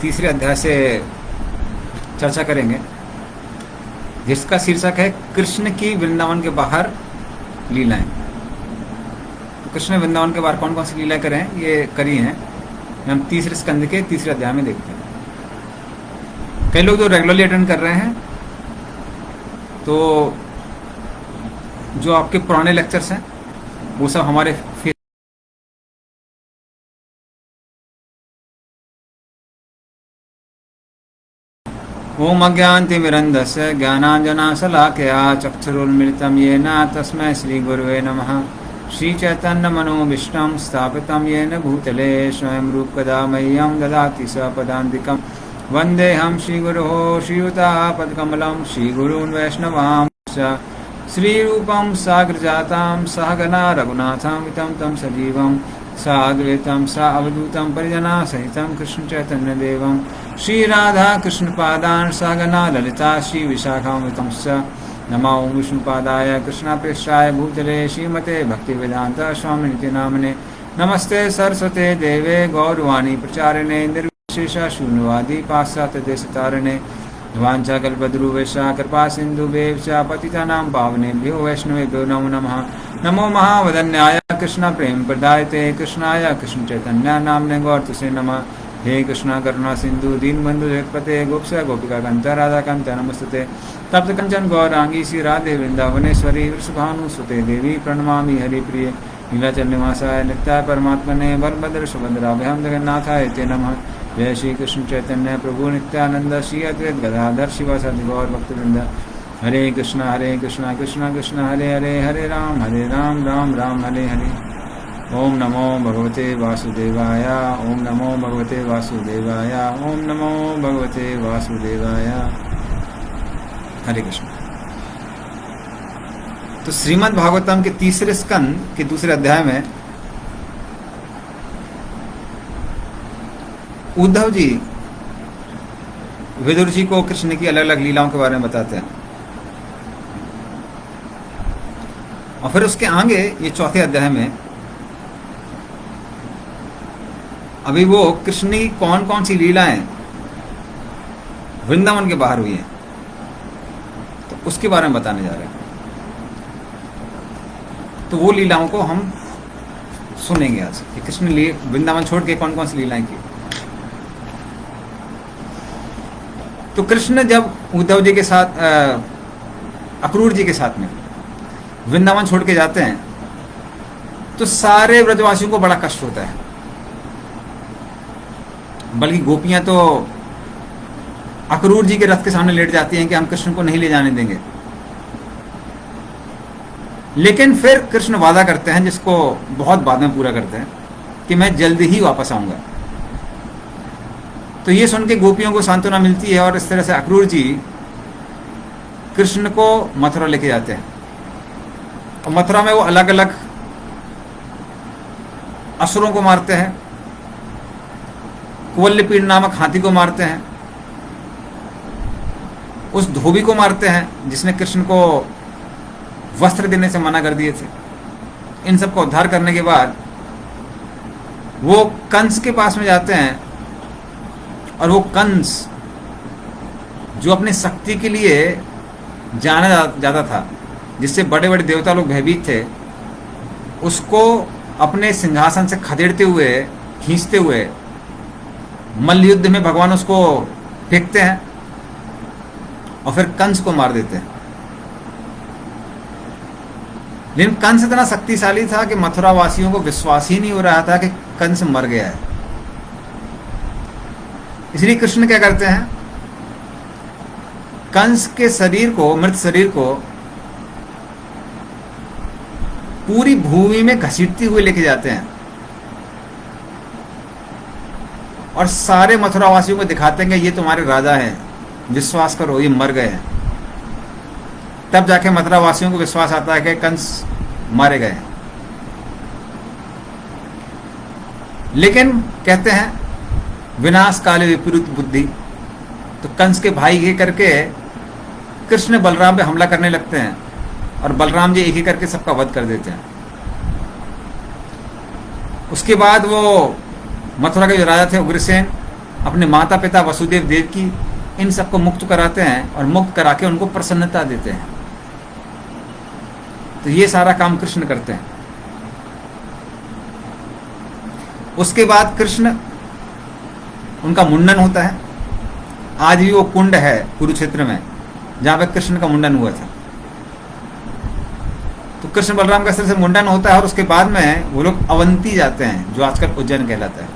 तीसरे अध्याय से चर्चा करेंगे, जिसका शीर्षक है कृष्ण की वृंदावन के बाहर लीलाएं। तो कृष्ण वृंदावन के बाहर कौन कौन सी लीलाएं करें, ये करी हैं, हम तीसरे स्कंद के तीसरे अध्याय में देखते हैं। कई लोग जो रेगुलरली अटेंड कर रहे हैं, तो जो आपके पुराने लेक्चर्स हैं वो सब हमारे ओम अज्ञानतिमिरन्धस्य ज्ञानाञ्जनशलाकया चक्षुरुन्मिलितं येन तस्मै श्रीगुरुवे नमः। श्रीचैतन्यमनोभीष्टं स्थापितं येन भूतले स्वयं रूपकदा मह्यं ददाति स्वपदान्तिकं। वन्देऽहं श्रीगुरोः श्रीयुतापदकमलं श्रीगुरून् वैष्णवांश्च। श्रीरूपं साग्रजातं सहगना रघुनाथं तं सजीवं साद्वैतं सा अवधूतं परिजनासहितं कृष्णचैतन्यदेवं श्रीराधा कृष्णपादान् सहगना ललिता श्रीविशाखान्वितंश्च। नमो विष्णुपादाय कृष्णाप्रेष्ठाय भूतले श्रीमते भक्तिवेदान्त स्वामिनिति नामने। नमस्ते सरस्वते देवे गौरवाणी प्रचारिणे निर्विशेषशून्यवादी पाश्चात्यदेशतारिणे। वाञ्छाकल्पतरुभ्यश्च कृपा सिन्धुभ्यश्च पतितानां पावनेभ्यो वैष्णवेभ्यो नमो नमः। नमो महावदन्याय कृष्ण प्रेम प्रदायते कृष्णाय कृष्ण चैतन्य नामने गौरतुसे नमः। हे कृष्णा करुणा सिंधु दीनबंधु जगत्पते गोपस्य गोपिका कांता राधा कांता नमस्ते। तप्त कंचन गौरांगी श्री राधे वृंदावनेश्वरी वृषभानुसुते देवी प्रणमामि हरिप्रिय। नीलाचल निवासाय नित्याय परमात्मने बलभद्र सुभद्राभ्यां जगन्नाथाय ते नमः। जय श्री कृष्ण चैतन्य प्रभु नित्यानंद श्री अद्वैत गदाधर शिवासादि गौर भक्तवृंद। हरे कृष्णा कृष्णा कृष्ण हरे हरे, हरे राम राम राम हरे हरे। ओम नमो भगवते वासुदेवाय, ओम नमो भगवते वासुदेवाय, ओम नमो भगवते वासुदेवाय। हरे कृष्ण। तो श्रीमद् भागवतम के तीसरे स्कंद के दूसरे अध्याय में उद्धव जी विदुर जी को कृष्ण की अलग अलग लीलाओं के बारे में बताते हैं, और फिर उसके आगे ये चौथे अध्याय में अभी वो कृष्ण की कौन कौन सी लीलाएं वृंदावन के बाहर हुई हैं, तो उसके बारे में बताने जा रहे हैं। तो वो लीलाओं को हम सुनेंगे आज कि कृष्ण ने वृंदावन छोड़ के कौन कौन सी लीलाएं की। तो कृष्ण जब उद्धव जी के साथ अक्रूर जी के साथ में वृंदावन छोड़ के जाते हैं, तो सारे ब्रजवासियों को बड़ा कष्ट होता है, बल्कि गोपियां तो अक्रूर जी के रथ के सामने लेट जाती हैं कि हम कृष्ण को नहीं ले जाने देंगे। लेकिन फिर कृष्ण वादा करते हैं, जिसको बहुत बाद में पूरा करते हैं, कि मैं जल्दी ही वापस आऊंगा। तो ये सुन के गोपियों को सांत्वना मिलती है, और इस तरह से अक्रूर जी कृष्ण को मथुरा लेके जाते हैं। और मथुरा में वो अलग अलग असुरों को मारते हैं, कुवल्लपीड़ नामक हाथी को मारते हैं, उस धोबी को मारते हैं जिसने कृष्ण को वस्त्र देने से मना कर दिए थे। इन सब का उद्धार करने के बाद वो कंस के पास में जाते हैं, और वो कंस जो अपनी शक्ति के लिए जाना जाता था, जिससे बड़े बड़े देवता लोग भयभीत थे, उसको अपने सिंहासन से खदेड़ते हुए खींचते हुए मल्ल युद्ध में भगवान उसको फेंकते हैं, और फिर कंस को मार देते हैं। लेकिन कंस इतना शक्तिशाली था कि मथुरा वासियों को विश्वास ही नहीं हो रहा था कि कंस मर गया है। इसलिए कृष्ण क्या करते हैं, कंस के शरीर को, मृत शरीर को पूरी भूमि में घसीटते हुए लेके जाते हैं, और सारे मथुरा वासियों को दिखाते हैं कि ये तुम्हारे राजा हैं, विश्वास करो, ये मर गए हैं। तब जाके मथुरा वासियों को विश्वास आता है कि कंस मारे गए। लेकिन कहते हैं विनाश काले विपरीत बुद्धि। तो कंस के भाई ये करके कृष्ण बलराम पे हमला करने लगते हैं, और बलराम जी एक ही करके सबका वध कर देते हैं। उसके बाद वो मथुरा के जो राजा थे उग्रसेन, अपने माता पिता वसुदेव देवकी इन सबको मुक्त कराते हैं और मुक्त करा के उनको प्रसन्नता देते हैं। तो ये सारा काम कृष्ण करते हैं। उसके बाद कृष्ण, उनका मुंडन होता है। आज भी वो कुंड है कुरुक्षेत्र में जहां पे कृष्ण का मुंडन हुआ था। तो कृष्ण बलराम का सिर से मुंडन होता है और उसके बाद में वो लोग अवंती जाते हैं, जो आजकल उज्जैन कहलाता है।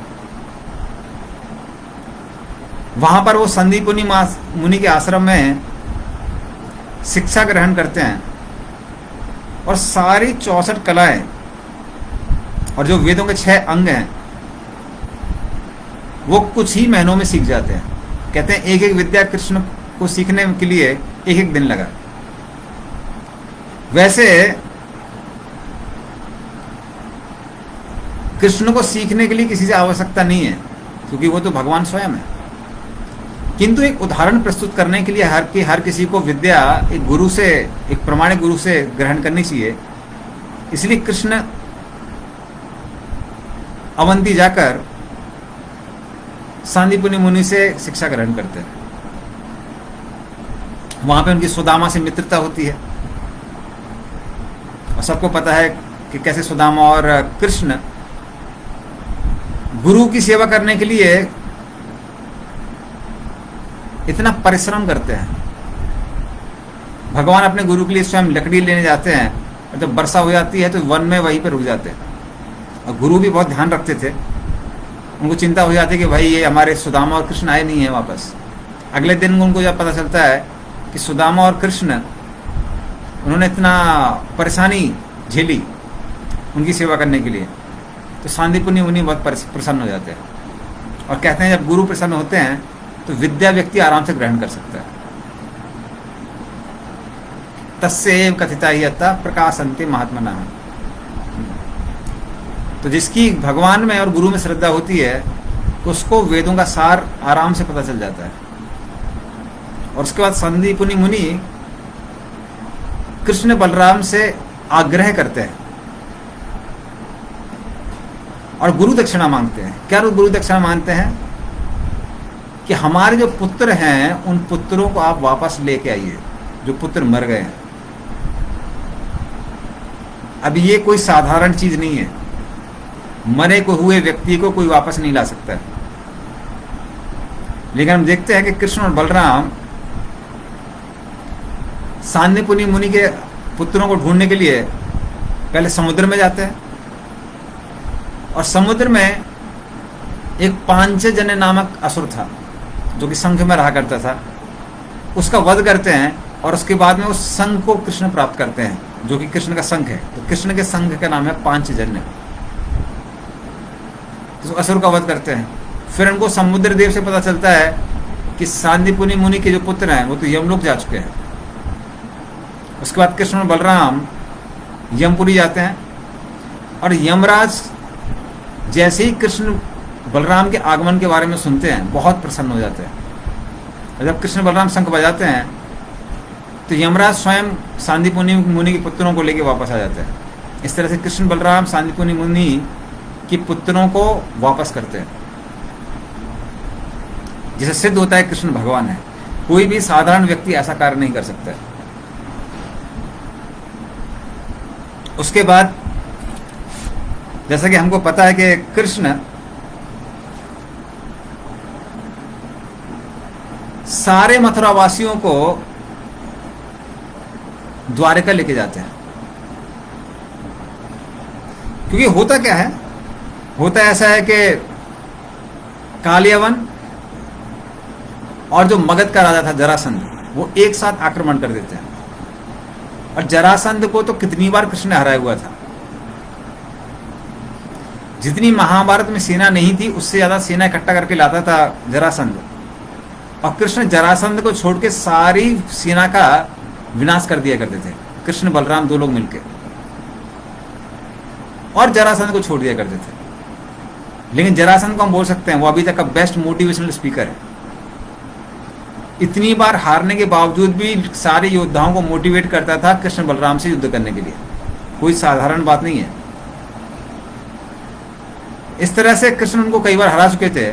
वहां पर वो संदीपनी मुनि के आश्रम में शिक्षा ग्रहण करते हैं और सारी 64 कलाएं और जो वेदों के 6 अंग हैं वो कुछ ही महीनों में सीख जाते हैं। कहते हैं एक एक विद्या कृष्ण को सीखने के लिए एक एक दिन लगा। वैसे कृष्ण को सीखने के लिए किसी से आवश्यकता नहीं है, क्योंकि वो तो भगवान स्वयं है। किंतु एक उदाहरण प्रस्तुत करने के लिए हर किसी को विद्या एक गुरु से, एक प्रमाणिक गुरु से ग्रहण करनी चाहिए। इसलिए कृष्ण अवंती जाकर सांदीपनि मुनि से शिक्षा ग्रहण करते हैं। वहां पे उनकी सुदामा से मित्रता होती है और सबको पता है कि कैसे सुदामा और कृष्ण गुरु की सेवा करने के लिए इतना परिश्रम करते हैं। भगवान अपने गुरु के लिए स्वयं लकड़ी लेने जाते हैं और जब वर्षा हो जाती है तो वन में वहीं पर रुक जाते हैं। और गुरु भी बहुत ध्यान रखते थे। उनको चिंता हो जाती है कि भाई ये हमारे सुदामा और कृष्ण आए नहीं है वापस। अगले दिन उनको जब पता चलता है कि सुदामा और कृष्ण, उन्होंने इतना परेशानी झेली उनकी सेवा करने के लिए, तो सांदीपनि मुनि बहुत प्रसन्न हो जाते हैं और कहते हैं जब गुरु प्रसन्न होते हैं तो विद्या व्यक्ति आराम से ग्रहण कर सकता है। तस्यैव कथिता ही अतः प्रकाशन्ते महात्मनः। तो जिसकी भगवान में और गुरु में श्रद्धा होती है उसको वेदों का सार आराम से पता चल जाता है। और उसके बाद संदीपनि मुनि कृष्ण बलराम से आग्रह करते हैं और गुरु दक्षिणा मांगते हैं। क्या गुरु दक्षिणा मांगते हैं? कि हमारे जो पुत्र हैं उन पुत्रों को आप वापस लेके आइए, जो पुत्र मर गए हैं। अब ये कोई साधारण चीज नहीं है। मरे को हुए व्यक्ति को कोई वापस नहीं ला सकता है। लेकिन हम देखते हैं कि कृष्ण और बलराम सांदीपनि मुनि के पुत्रों को ढूंढने के लिए पहले समुद्र में जाते हैं और समुद्र में एक पांचजन्य नामक असुर था जो कि शंख में रहा करता था। उसका वध करते हैं और उसके बाद में उस शंख को कृष्ण प्राप्त करते हैं, जो कि कृष्ण का शंख है। तो कृष्ण के शंख का नाम है पांचजन्य। तो असुर का वध करते हैं। फिर उनको समुद्र देव से पता चलता है कि सांदीपनि मुनि के जो पुत्र हैं वो तो यमलोक जा चुके हैं। उसके बाद कृष्ण और बलराम यमपुरी जाते हैं और यमराज जैसे ही कृष्ण बलराम के आगमन के बारे में सुनते हैं बहुत प्रसन्न हो जाते हैं। और जब कृष्ण बलराम शंख बजाते हैं तो यमराज स्वयं सांदीपनि मुनि के पुत्रों को लेकर वापस आ जाते हैं। इस तरह से कृष्ण बलराम सांदीपनि मुनि के पुत्रों को वापस करते हैं, जिसे सिद्ध होता है कृष्ण भगवान है। कोई भी साधारण व्यक्ति ऐसा कार्य नहीं कर सकता है। उसके बाद जैसा कि हमको पता है कि कृष्ण सारे मथुरावासियों को द्वारका लेके जाते हैं। क्योंकि होता क्या है, होता ऐसा है कि कालियावन और जो मगध का राजा था जरासंध, वो एक साथ आक्रमण कर देते हैं। और जरासंध को तो कितनी बार कृष्ण ने हराया हुआ था। जितनी महाभारत में सेना नहीं थी उससे ज्यादा सेना इकट्ठा करके लाता था जरासंध। और कृष्ण जरासंध को छोड़ के सारी सेना का विनाश कर दिया करते थे, कृष्ण बलराम दो लोग मिलकर, और जरासंध को छोड़ दिया करते थे। लेकिन जरासंध को हम बोल सकते हैं वो अभी तक का बेस्ट मोटिवेशनल स्पीकर है। इतनी बार हारने के बावजूद भी सारे योद्धाओं को मोटिवेट करता था कृष्ण बलराम से युद्ध करने के लिए। कोई साधारण बात नहीं है। इस तरह से कृष्ण उनको कई बार हरा चुके थे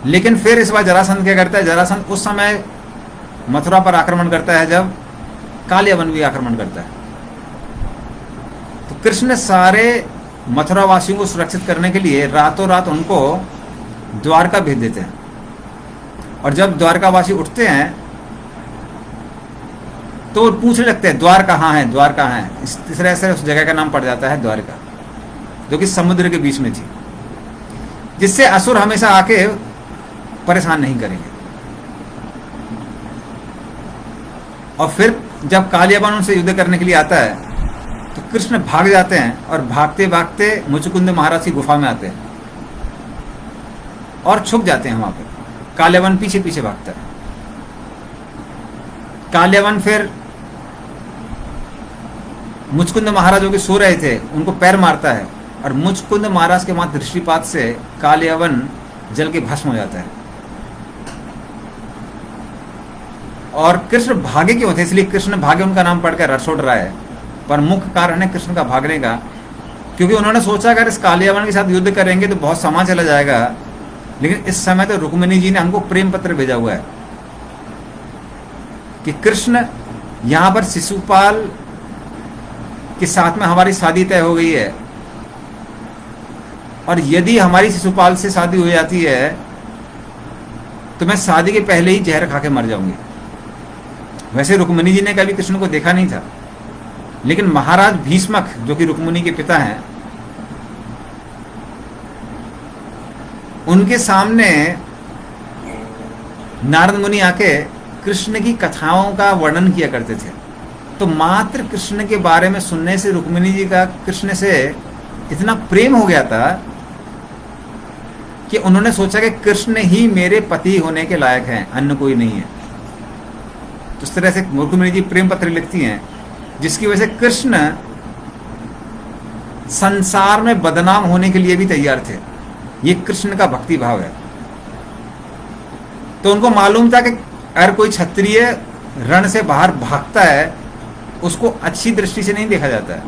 लेकिन फिर इस बार जरासंध क्या करता है, जरासंध उस समय मथुरा पर आक्रमण करता है जब कालियावन भी आक्रमण करता है। तो कृष्ण सारे मथुरा वासियों को सुरक्षित करने के लिए रातों रात उनको द्वारका भेज देते हैं। और जब द्वारकावासी उठते हैं तो वो पूछने लगते हैं द्वार कहाँ है, द्वार कहाँ है। इस तरह से उस जगह का नाम पड़ जाता है द्वारका, जो कि समुद्र के बीच में थी, जिससे असुर हमेशा आके परेशान नहीं करेंगे। और फिर जब कालियावन उनसे युद्ध करने के लिए आता है तो कृष्ण भाग जाते हैं और भागते भागते मुचुकुंद महाराज की गुफा में आते हैं और छुप जाते हैं वहां पर। कालियावन पीछे पीछे भागता है। कालियावन फिर मुचकुंद महाराज जो कि सो रहे थे उनको पैर मारता है और मुचकुंद महाराज के मात्र दृष्टिपात से कालियावन जल के भस्म हो जाता है। और कृष्ण भागे क्यों थे, इसलिए कृष्ण भागे उनका नाम पढ़कर रथ छोड़ रहा है, पर मुख्य कारण है कृष्ण का भागने का, क्योंकि उन्होंने सोचा अगर इस कालियावन के साथ युद्ध करेंगे तो बहुत सामान चला जाएगा। लेकिन इस समय तो रुक्मिणी जी ने हमको प्रेम पत्र भेजा हुआ है कि कृष्ण यहां पर शिशुपाल के साथ में हमारी शादी तय हो गई है, और यदि हमारी शिशुपाल से शादी हो जाती है तो मैं शादी के पहले ही जहर खा के मर जाऊंगी। वैसे रुक्मिणी जी ने कभी कृष्ण को देखा नहीं था, लेकिन महाराज भीष्मक जो कि रुक्मिणी के पिता हैं, उनके सामने नारद मुनि आके कृष्ण की कथाओं का वर्णन किया करते थे। तो मात्र कृष्ण के बारे में सुनने से रुक्मिणी जी का कृष्ण से इतना प्रेम हो गया था कि उन्होंने सोचा कि कृष्ण ही मेरे पति होने के लायक हैं, अन्य कोई नहीं है। तो इस तरह से रुक्मिणी जी प्रेम पत्र लिखती हैं, जिसकी वजह से कृष्ण संसार में बदनाम होने के लिए भी तैयार थे। ये कृष्ण का भक्ति भाव है। तो उनको मालूम था कि अगर कोई क्षत्रिय रण से बाहर भागता है उसको अच्छी दृष्टि से नहीं देखा जाता है,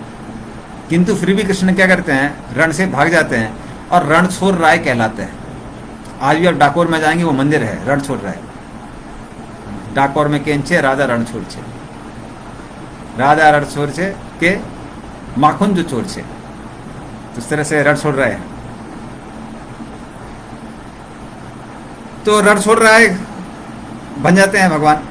किंतु फिर भी कृष्ण क्या करते हैं, रण से भाग जाते हैं और रणछोड़ राय कहलाते हैं। आज भी आप डाकोर में जाएंगे, वो मंदिर है रणछोड़ राय। डाकोर में केंचे राजा रणछोड़ छे, राजा रणछोड़ छे के माखुन जो चोर छे। तो इस तरह से रणछोड़ राय है। तो रणछोड़ राय बन जाते हैं भगवान।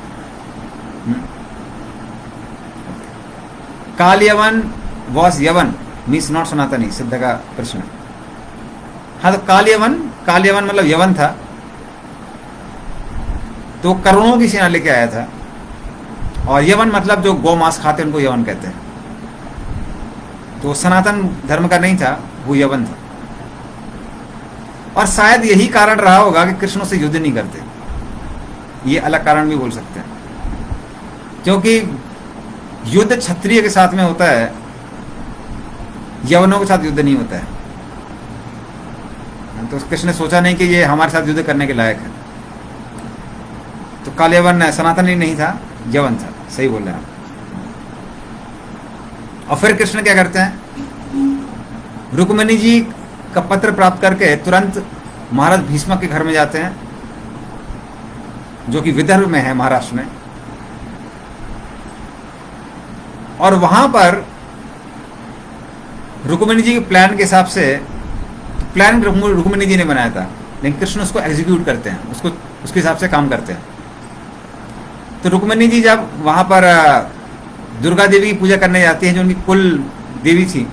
कालियावन वॉज यवन मीन्स नॉट सनातनी, सिद्ध का प्रश्न। हाँ, तो कालियावन मतलब यवन था, तो करोड़ों की सेना लेके आया था। और यवन मतलब जो गौ मांस खाते उनको यवन कहते हैं। तो सनातन धर्म का नहीं था, वो यवन था। और शायद यही कारण रहा होगा कि कृष्ण से युद्ध नहीं करते। ये अलग कारण भी बोल सकते हैं, क्योंकि युद्ध क्षत्रिय के साथ में होता है, यवनों के साथ युद्ध नहीं होता है। तो कृष्ण ने सोचा नहीं कि ये हमारे साथ युद्ध करने के लायक है। तो कालियावन सनातनी नहीं था, यवन था। सही बोल रहे हैं आप। और फिर कृष्ण क्या करते हैं, रुक्मिणी जी का पत्र प्राप्त करके तुरंत महाराज भीष्मक के घर में जाते हैं, जो कि विदर्भ में है, महाराष्ट्र में। और वहां पर रुक्मिणी जी के प्लान के हिसाब से, प्लान रुक्मिणी जी ने बनाया था, लेकिन कृष्ण उसको एग्जीक्यूट करते हैं, उसके हिसाब से काम करते हैं। तो रुक्मिणी जी जब वहां पर दुर्गा देवी की पूजा करने जाती हैं, जो उनकी कुल देवी थी,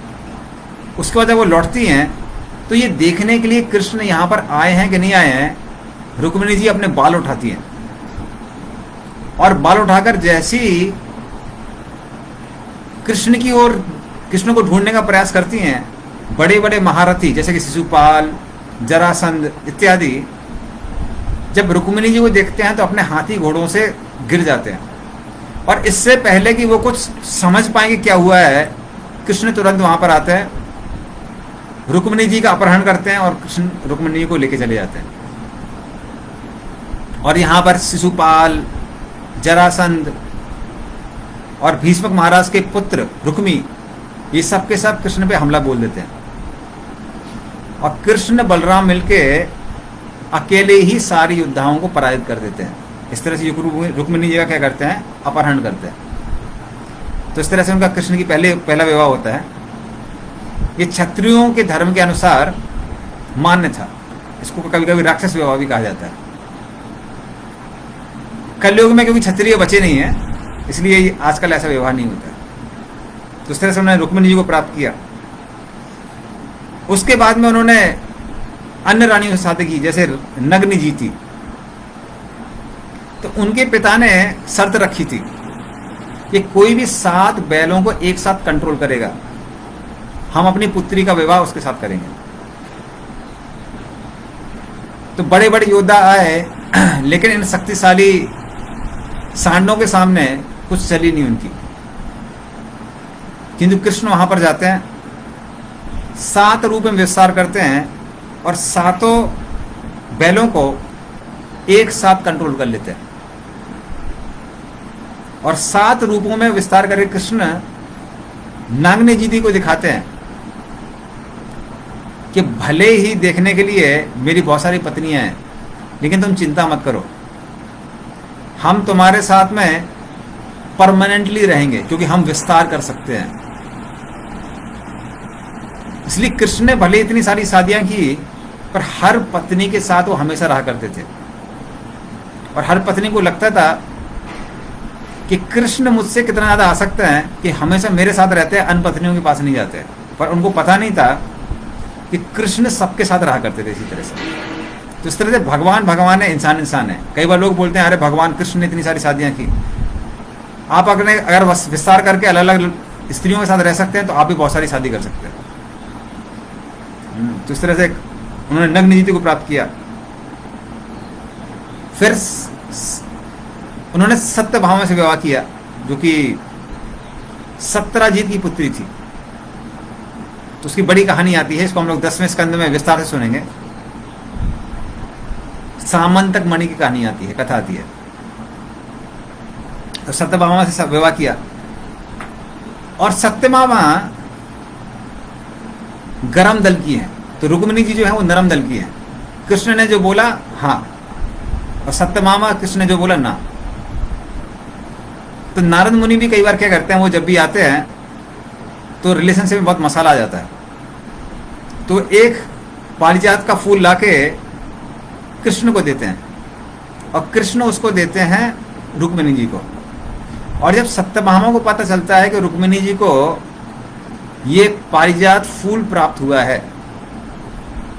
उसके बाद जब वो लौटती हैं तो ये देखने के लिए कृष्ण यहाँ पर आए हैं कि नहीं आए हैं, रुक्मिणी जी अपने बाल उठाती हैं और बाल उठाकर जैसी कृष्ण की ओर, कृष्ण को ढूंढने का प्रयास करती हैं, बड़े बड़े महारथी जैसे कि शिशुपाल, जरासंध इत्यादि जब रुक्मिणी जी को देखते हैं तो अपने हाथी घोड़ों से गिर जाते हैं। और इससे पहले कि वो कुछ समझ पाएंगे क्या हुआ है, कृष्ण तुरंत वहां पर आते हैं, रुक्मिणी जी का अपहरण करते हैं और कृष्ण रुक्मिणी जी को लेके चले जाते हैं। और यहाँ पर शिशुपाल, जरासंध और भीष्मक महाराज के पुत्र रुक्मी, ये सब के सब कृष्ण पे हमला बोल देते हैं। और कृष्ण बलराम मिलके अकेले ही सारी योद्धाओं को पराजित कर देते हैं। इस तरह से रुक्मिणी जी का क्या करते हैं, अपहरण करते हैं। तो इस तरह से उनका कृष्ण की पहला विवाह होता है। ये क्षत्रियों के धर्म के अनुसार मान्य था। इसको कभी कभी राक्षस विवाह भी कहा जाता है। कलयुग में क्योंकि क्षत्रिय बचे नहीं है, इसलिए आजकल ऐसा विवाह नहीं होता है। तो इस तरह से उन्होंने रुक्मिणी जी को प्राप्त किया। उसके बाद में उन्होंने अन्य रानियों से शादी की, जैसे नग्नि जी थी। तो उनके पिता ने शर्त रखी थी कि कोई भी 7 बैलों को एक साथ कंट्रोल करेगा, हम अपनी पुत्री का विवाह उसके साथ करेंगे। तो बड़े बड़े योद्धा आए, लेकिन इन शक्तिशाली सांडों के सामने कुछ चली नहीं उनकी। किंतु कृष्ण वहां पर जाते हैं, 7 रूप में विस्तार करते हैं और 7 बैलों को एक साथ कंट्रोल कर लेते हैं। और 7 रूपों में विस्तार करके कृष्ण नागनी जी को दिखाते हैं कि भले ही देखने के लिए मेरी बहुत सारी पत्नियां हैं, लेकिन तुम चिंता मत करो, हम तुम्हारे साथ में परमानेंटली रहेंगे, क्योंकि हम विस्तार कर सकते हैं। इसलिए कृष्ण ने भले इतनी सारी शादियां की, पर हर पत्नी के साथ वो हमेशा रहा करते थे। और हर पत्नी को लगता था कि कृष्ण मुझसे कितना ज्यादा आसक्त हैं कि हमेशा मेरे साथ रहते हैं, अन्य पत्नियों के पास नहीं जाते। पर उनको पता नहीं था कि कृष्ण सबके साथ रहा करते थे इसी तरह से। तो इस तरह से भगवान है, इंसान है। कई बार लोग बोलते हैं अरे भगवान कृष्ण ने इतनी सारी शादियां की। आप अगर विस्तार करके अलग अलग स्त्रियों के साथ रह सकते हैं, तो आप भी बहुत सारी शादी कर सकते हैं। तो इस तरह से उन्होंने नग्न जी को प्राप्त किया। फिर उन्होंने सत्यभामा से विवाह किया, जो कि सत्यराजीत की पुत्री थी। तो उसकी बड़ी कहानी आती है, इसको हम लोग 10वें स्कंद में विस्तार से सुनेंगे। सामंतक मणि की कहानी आती है, कथा आती है। तो सत्यभामा से विवाह किया। और सत्यभामा गरम दल की है, तो रुक्मिणी जी जो है वो नरम दल की है। कृष्ण ने जो बोला हाँ, और सत्यभामा कृष्ण ने जो बोला ना। तो नारद मुनि भी कई बार क्या करते हैं, वो जब भी आते हैं तो रिलेशनशिप में बहुत मसाला आ जाता है। तो एक पारिजात का फूल लाके कृष्ण को देते हैं, और कृष्ण उसको देते हैं रुक्मिणी जी को। और जब सत्यभामा को पता चलता है कि रुक्मिणी जी को ये पारिजात फूल प्राप्त हुआ है,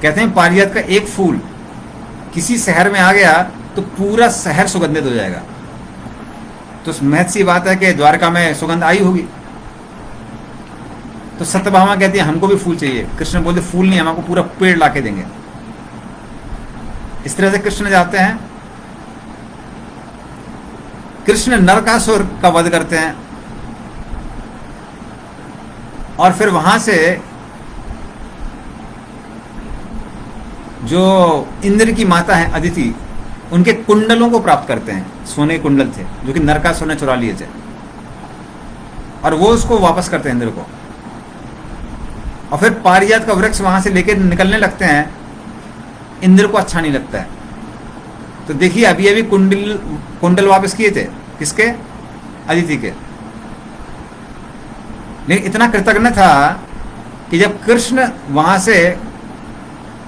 कहते हैं पारिजात का एक फूल किसी शहर में आ गया तो पूरा शहर सुगंधित हो जाएगा। तो महत्व सी बात है कि द्वारका में सुगंध आई होगी। तो सत्यभामा कहती है हमको भी फूल चाहिए। कृष्ण बोलते फूल नहीं, हम आपको पूरा पेड़ लाके देंगे। इस तरह से कृष्ण जाते हैं। कृष्ण नरकासुर का वध करते हैं, और फिर वहां से जो इंद्र की माता है अदिति, उनके कुंडलों को प्राप्त करते हैं। सोने के कुंडल थे जो कि नरकासुर ने चुरा लिए थे, और वो उसको वापस करते हैं इंद्र को। और फिर पारिजात का वृक्ष वहां से लेकर निकलने लगते हैं। इंद्र को अच्छा नहीं लगता है। तो देखिए अभी अभी कुंडल वापस किए थे, किसके? अदिति के। लेकिन इतना कृतज्ञ था कि जब कृष्ण वहां से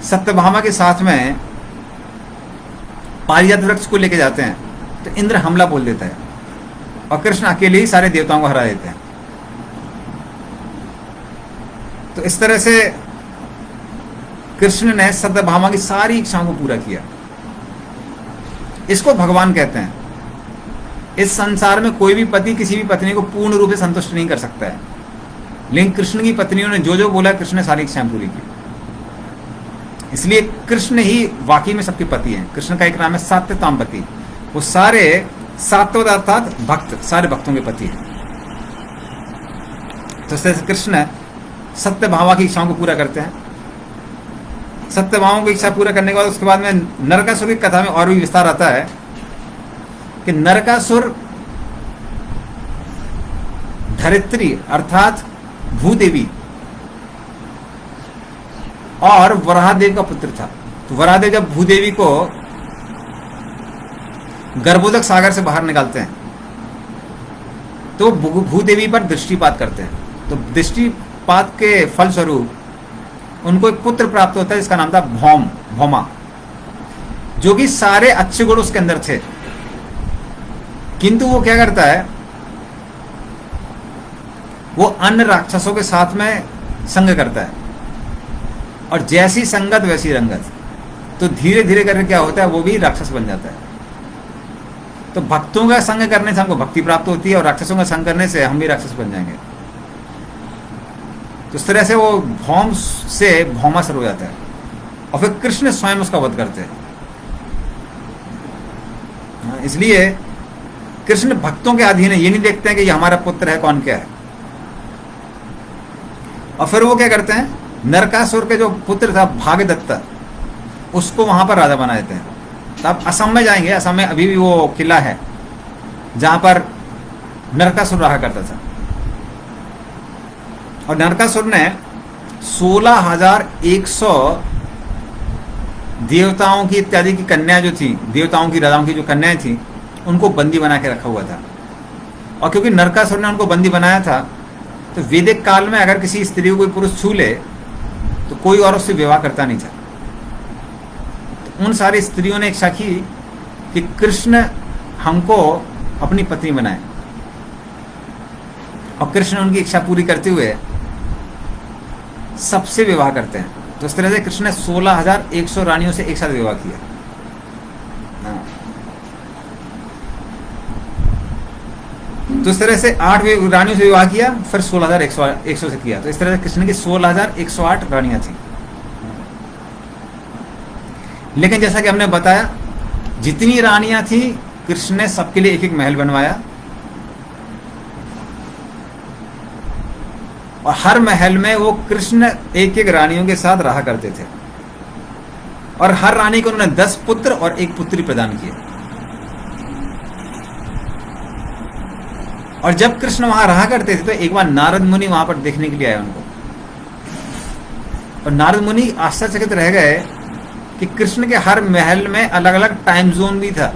सत्यभामा के साथ में पारिजात वृक्ष को लेके जाते हैं, तो इंद्र हमला बोल देता है, और कृष्ण अकेले ही सारे देवताओं को हरा देते हैं। तो इस तरह से कृष्ण ने सत्यभामा की सारी इच्छाओं को पूरा किया। इसको भगवान कहते हैं। इस संसार में कोई भी पति किसी भी पत्नी को पूर्ण रूप से संतुष्ट नहीं कर सकता है, लेकिन कृष्ण की पत्नियों ने जो जो बोला, कृष्ण ने सारी इच्छाएं पूरी की। इसलिए कृष्ण ही वाकई में सबके पति हैं। कृष्ण का एक नाम है सात्यताम पति। वो सारे सात्वत अर्थात भक्त, सारे भक्तों के पति हैं। तो इस तरह से कृष्ण सत्यभामा की इच्छाओं को पूरा करते हैं। सत्यभामा की इच्छा पूरा करने के बाद उसके बाद में नरकासुर की कथा में और भी विस्तार आता है कि नरकासुर धरित्री अर्थात भूदेवी और वराहदेव का पुत्र था। तो वरादेव जब भूदेवी को गर्भोदक सागर से बाहर निकालते हैं तो भूदेवी पर दृष्टिपात करते हैं। तो दृष्टिपात के फलस्वरूप उनको एक पुत्र प्राप्त होता है जिसका नाम था भौमा, जो कि सारे अच्छे गुण उसके अंदर थे। किंतु वो क्या करता है, वो अन्य राक्षसों के साथ में संग करता है, और जैसी संगत वैसी रंगत। तो धीरे धीरे करके क्या होता है, वो भी राक्षस बन जाता है। तो भक्तों का संग करने से हमको भक्ति प्राप्त होती है, और राक्षसों का संग करने से हम भी राक्षस बन जाएंगे। तो इस तरह से वो भौम से भौमासुर हो जाता है, और फिर कृष्ण स्वयं उसका वध करते हैं। इसलिए कृष्ण भक्तों के अधीन है, ये नहीं देखते हैं कि ये हमारा पुत्र है कौन क्या है। और फिर वो क्या करते हैं, नरकासुर के जो पुत्र था भागदत्त, उसको वहां पर राजा बना देते हैं। तो आप असम में जाएंगे, असम में अभी भी वो किला है जहां पर नरकासुर रहा करता था। और नरकासुर ने 16,100 देवताओं की इत्यादि की कन्या जो थी, देवताओं की राजाओं की जो कन्याएं थी, उनको बंदी बना के रखा हुआ था। और क्योंकि नरकासुर ने उनको बंदी बनाया था, तो वैदिक काल में अगर किसी स्त्री को कोई पुरुष छू ले तो कोई और उससे विवाह करता नहीं था। तो उन सारी स्त्रियों ने इच्छा की कि कृष्ण हमको अपनी पत्नी बनाए, और कृष्ण उनकी इच्छा पूरी करते हुए सबसे विवाह करते हैं। तो इस तरह से कृष्ण ने 16,100 रानियों से एक साथ विवाह किया। तो इस तरह से 8 रानियों से विवाह किया, फिर 16,100 से किया। तो इस तरह से कृष्ण की 16,108 रानियां थी। लेकिन जैसा कि हमने बताया, जितनी रानियां थी कृष्ण ने सबके लिए एक एक महल बनवाया, और हर महल में वो कृष्ण एक एक रानियों के साथ रहा करते थे। और हर रानी को उन्होंने 10 पुत्र और 1 पुत्री प्रदान किए। और जब कृष्ण वहां रहा करते थे तो एक बार नारद मुनि वहां पर देखने के लिए आए उनको, और नारद मुनि आश्चर्यचकित रह गए कि कृष्ण के हर महल में अलग अलग टाइम जोन भी था।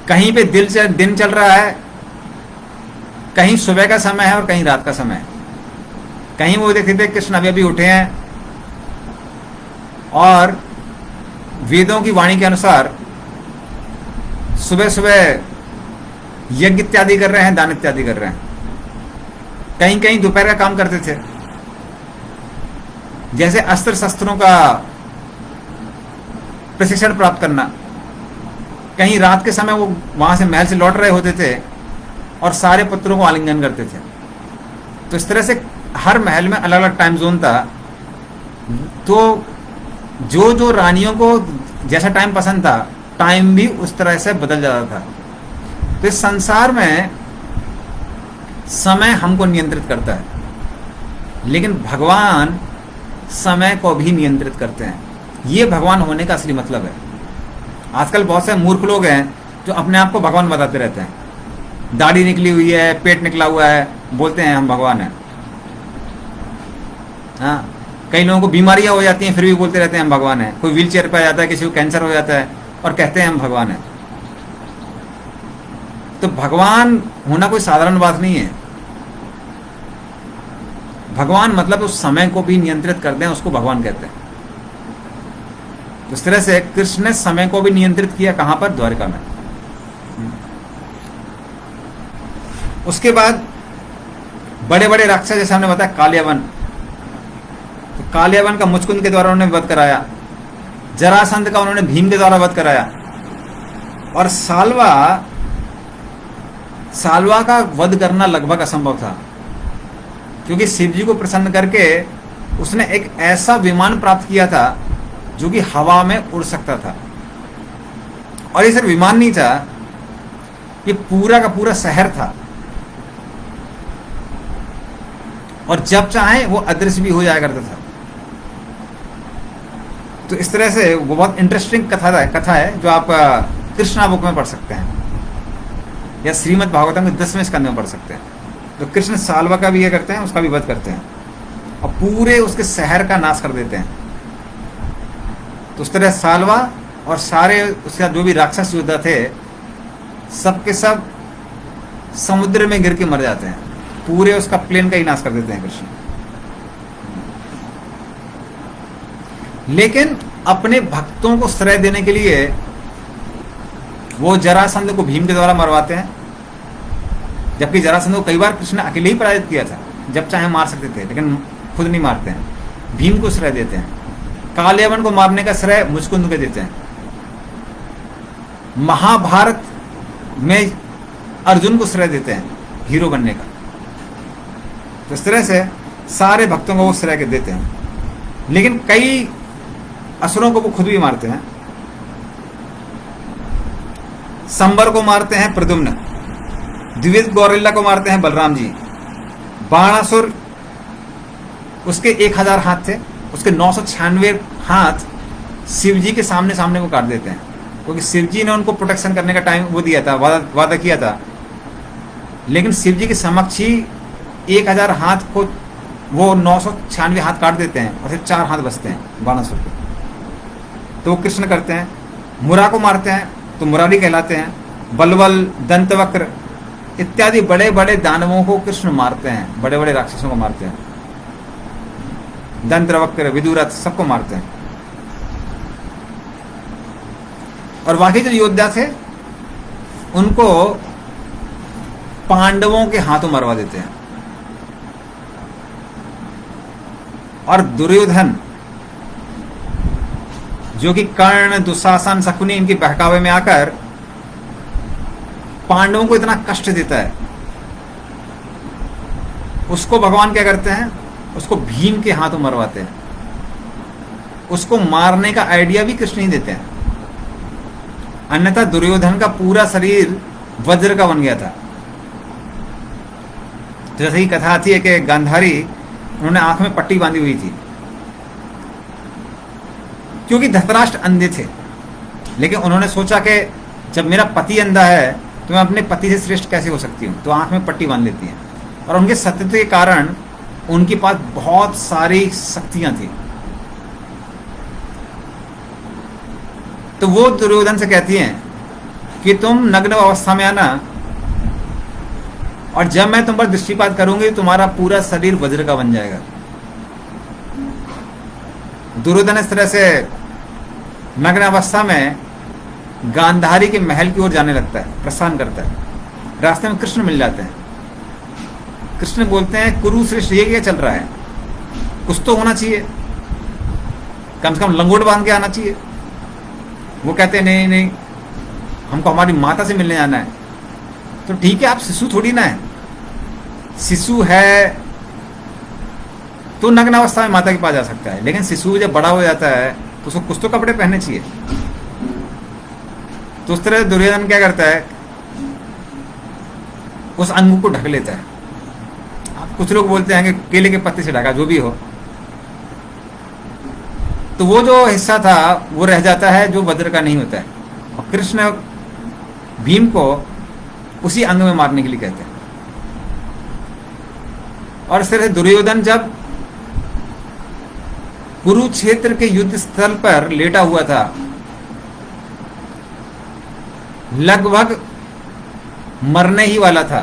कहीं पे दिन चल रहा है, कहीं सुबह का समय है और कहीं रात का समय है। कहीं वो देखते थे कृष्ण अभी अभी उठे हैं और वेदों की वाणी के अनुसार सुबह सुबह यज्ञ इत्यादि कर रहे हैं, दान इत्यादि कर रहे हैं। कहीं कहीं दोपहर का काम करते थे, जैसे अस्त्र शस्त्रों का प्रशिक्षण प्राप्त करना। कहीं रात के समय वो वहां से महल से लौट रहे होते थे और सारे पुत्रों को आलिंगन करते थे। तो इस तरह से हर महल में अलग अलग टाइम जोन था। तो जो जो रानियों को जैसा टाइम पसंद था, टाइम भी उस तरह से बदल जाता था। तो इस संसार में समय हमको नियंत्रित करता है, लेकिन भगवान समय को भी नियंत्रित करते हैं। ये भगवान होने का असली मतलब है। आजकल बहुत से मूर्ख लोग हैं जो अपने आप को भगवान बताते रहते हैं। दाढ़ी निकली हुई है, पेट निकला हुआ है, बोलते हैं हम भगवान हैं। हाँ, कई लोगों को बीमारियां हो जाती हैं फिर भी बोलते रहते हैं हम भगवान हैं। कोई व्हील चेयर पर आ जाता है, किसी को कैंसर हो जाता है और कहते हैं हम भगवान हैं। तो भगवान होना कोई साधारण बात नहीं है। भगवान मतलब उस समय को भी नियंत्रित करते हैं, उसको भगवान कहते हैं। तो इस तरह से कृष्ण ने समय को भी नियंत्रित किया। कहां पर? द्वारिका में। उसके बाद बड़े बड़े राक्षस, जैसे हमने बताया कालियावन, तो कालियावन का मुचकुंद के द्वारा उन्होंने वध कराया। जरासंध का उन्होंने भीम के द्वारा वध कराया। और सालवा का वध करना लगभग असंभव था, क्योंकि शिव जी को प्रसन्न करके उसने एक ऐसा विमान प्राप्त किया था जो कि हवा में उड़ सकता था। और ये सिर्फ विमान नहीं था, ये पूरा का पूरा शहर था, और जब चाहे वो अदृश्य भी हो जाया करता था। तो इस तरह से वो बहुत इंटरेस्टिंग कथा है जो आप कृष्णा बुक में पढ़ सकते हैं, या श्रीमद् भागवतम के 10वें स्कंद में पढ़ सकते हैं। तो कृष्ण सालवा का भी ये करते हैं, उसका भी वध करते हैं, और पूरे उसके शहर का नाश कर देते हैं। तो उस तरह सालवा और सारे उसका जो भी राक्षस योद्धा थे सब के सब समुद्र में गिर के मर जाते हैं, पूरे उसका प्लेन का ही नाश कर देते हैं कृष्ण। लेकिन अपने भक्तों को श्रेय देने के लिए वो जरासंध को भीम के द्वारा मरवाते हैं, जबकि जरासंध को कई बार कृष्ण ने अकेले ही पराजित किया था, जब चाहे मार सकते थे, लेकिन खुद नहीं मारते हैं, भीम को श्रेय देते हैं। कालियावन को मारने का श्रेय मुचकुंद को देते हैं। महाभारत में अर्जुन को श्रेय देते हैं हीरो बनने का। तो इस तरह से सारे भक्तों को वो श्रेय के देते हैं, लेकिन कई असुरों को वो खुद भी मारते हैं। संबर को मारते हैं प्रद्युम्न, द्विविध गौरिल्ला को मारते हैं बलराम जी, बाणासुर उसके 1000 हाथ थे, उसके 996 हाथ शिव जी के सामने सामने को काट देते हैं, क्योंकि शिव जी ने उनको प्रोटेक्शन करने का टाइम वो दिया था, वादा किया था। लेकिन शिव जी के समक्ष ही 1000 हाथ को वो 996 हाथ काट देते हैं और सिर्फ 4 हाथ बचते हैं बाणासुर के। तो वो कृष्ण करते हैं। मुरा को मारते हैं तो मुरारी कहलाते हैं। बलबल, दंतवक्र इत्यादि बड़े बड़े दानवों को कृष्ण मारते हैं, बड़े बड़े राक्षसों को मारते हैं। दंतवक्र, विदुरथ सबको मारते हैं। और बाकी जो योद्धा थे उनको पांडवों के हाथों मरवा देते हैं। और दुर्योधन जो कि कर्ण, दुशासन, शकुनी इनके बहकावे में आकर पांडवों को इतना कष्ट देता है, उसको भगवान क्या करते हैं, उसको भीम के हाथों मरवाते हैं। उसको मारने का आइडिया भी कृष्ण ही देते हैं, अन्यथा दुर्योधन का पूरा शरीर वज्र का बन गया था। जैसे ही कथा आती है कि गांधारी उन्होंने आंख में पट्टी बांधी हुई थी क्योंकि धृतराष्ट्र अंधे थे, लेकिन उन्होंने सोचा कि जब मेरा पति अंधा है तो मैं अपने पति से श्रेष्ठ कैसे हो सकती हूँ, तो आंख में पट्टी बांध लेती हैं। और उनके सत्यत्व के कारण उनके पास बहुत सारी शक्तियां थी। तो वो दुर्योधन से कहती हैं कि तुम नग्न अवस्था में आना और जब मैं तुम पर दृष्टिपात करूंगी तुम्हारा पूरा शरीर वज्र का बन जाएगा। दुर्योधन इस तरह से नग्न अवस्था में गांधारी के महल की ओर जाने लगता है, प्रस्थान करता है। रास्ते में कृष्ण मिल जाते हैं। कृष्ण बोलते हैं कुरु श्रेष्ठ ये क्या चल रहा है, कुछ तो होना चाहिए, कम से कम लंगोट बांध के आना चाहिए। वो कहते हैं नहीं नहीं, हमको हमारी माता से मिलने जाना है। तो ठीक है, आप शिशु थोड़ी ना है, शिशु है तो नग्न अवस्था में माता के पास जा सकता है, लेकिन शिशु जब बड़ा हो जाता है तो उसको कुछ तो कपड़े पहनने चाहिए। तो उस तरह दुर्योधन क्या करता है, उस अंग को ढक लेता है। अब कुछ लोग बोलते हैं कि केले के पत्ते से ढका, जो भी हो। तो वो जो हिस्सा था वो रह जाता है जो वज्र का नहीं होता है, और कृष्ण भीम को उसी अंग में मारने के लिए कहते हैं। और इस तरह दुर्योधन जब कुरुक्षेत्र के युद्ध स्थल पर लेटा हुआ था, लगभग मरने ही वाला था,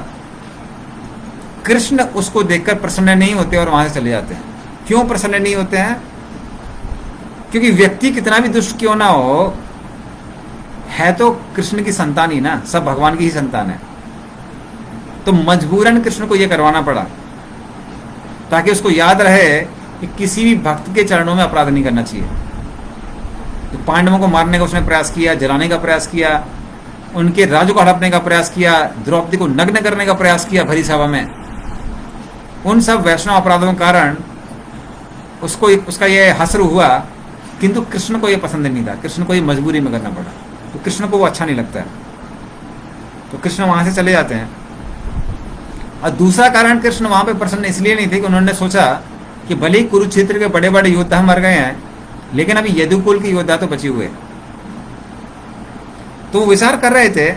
कृष्ण उसको देखकर प्रसन्न नहीं होते और वहां से चले जाते हैं। क्यों प्रसन्न नहीं होते हैं? क्योंकि व्यक्ति कितना भी दुष्ट क्यों ना हो, है तो कृष्ण की संतान ही ना, सब भगवान की ही संतान है। तो मजबूरन कृष्ण को यह करवाना पड़ा ताकि उसको याद रहे कि किसी भी भक्त के चरणों में अपराध नहीं करना चाहिए। तो पांडवों को मारने का उसने प्रयास किया, जलाने का प्रयास किया, उनके राज्य को हड़पने का प्रयास किया, द्रौपदी को नग्न करने का प्रयास किया भरी सभा में। उन सब वैष्णव अपराधों के कारण उसको उसका यह हश्र हुआ, किंतु कृष्ण को यह पसंद नहीं था, कृष्ण को यह मजबूरी में करना पड़ा। तो कृष्ण को वो अच्छा नहीं लगता है, तो कृष्ण वहां से चले जाते हैं। और दूसरा कारण कृष्ण वहां पे प्रसन्न इसलिए नहीं थे कि उन्होंने सोचा कि भले ही कुरुक्षेत्र के बड़े बड़े योद्धा मर गए हैं, लेकिन अभी यदुकुल के योद्धा तो बचे हुए। तो वो विचार कर रहे थे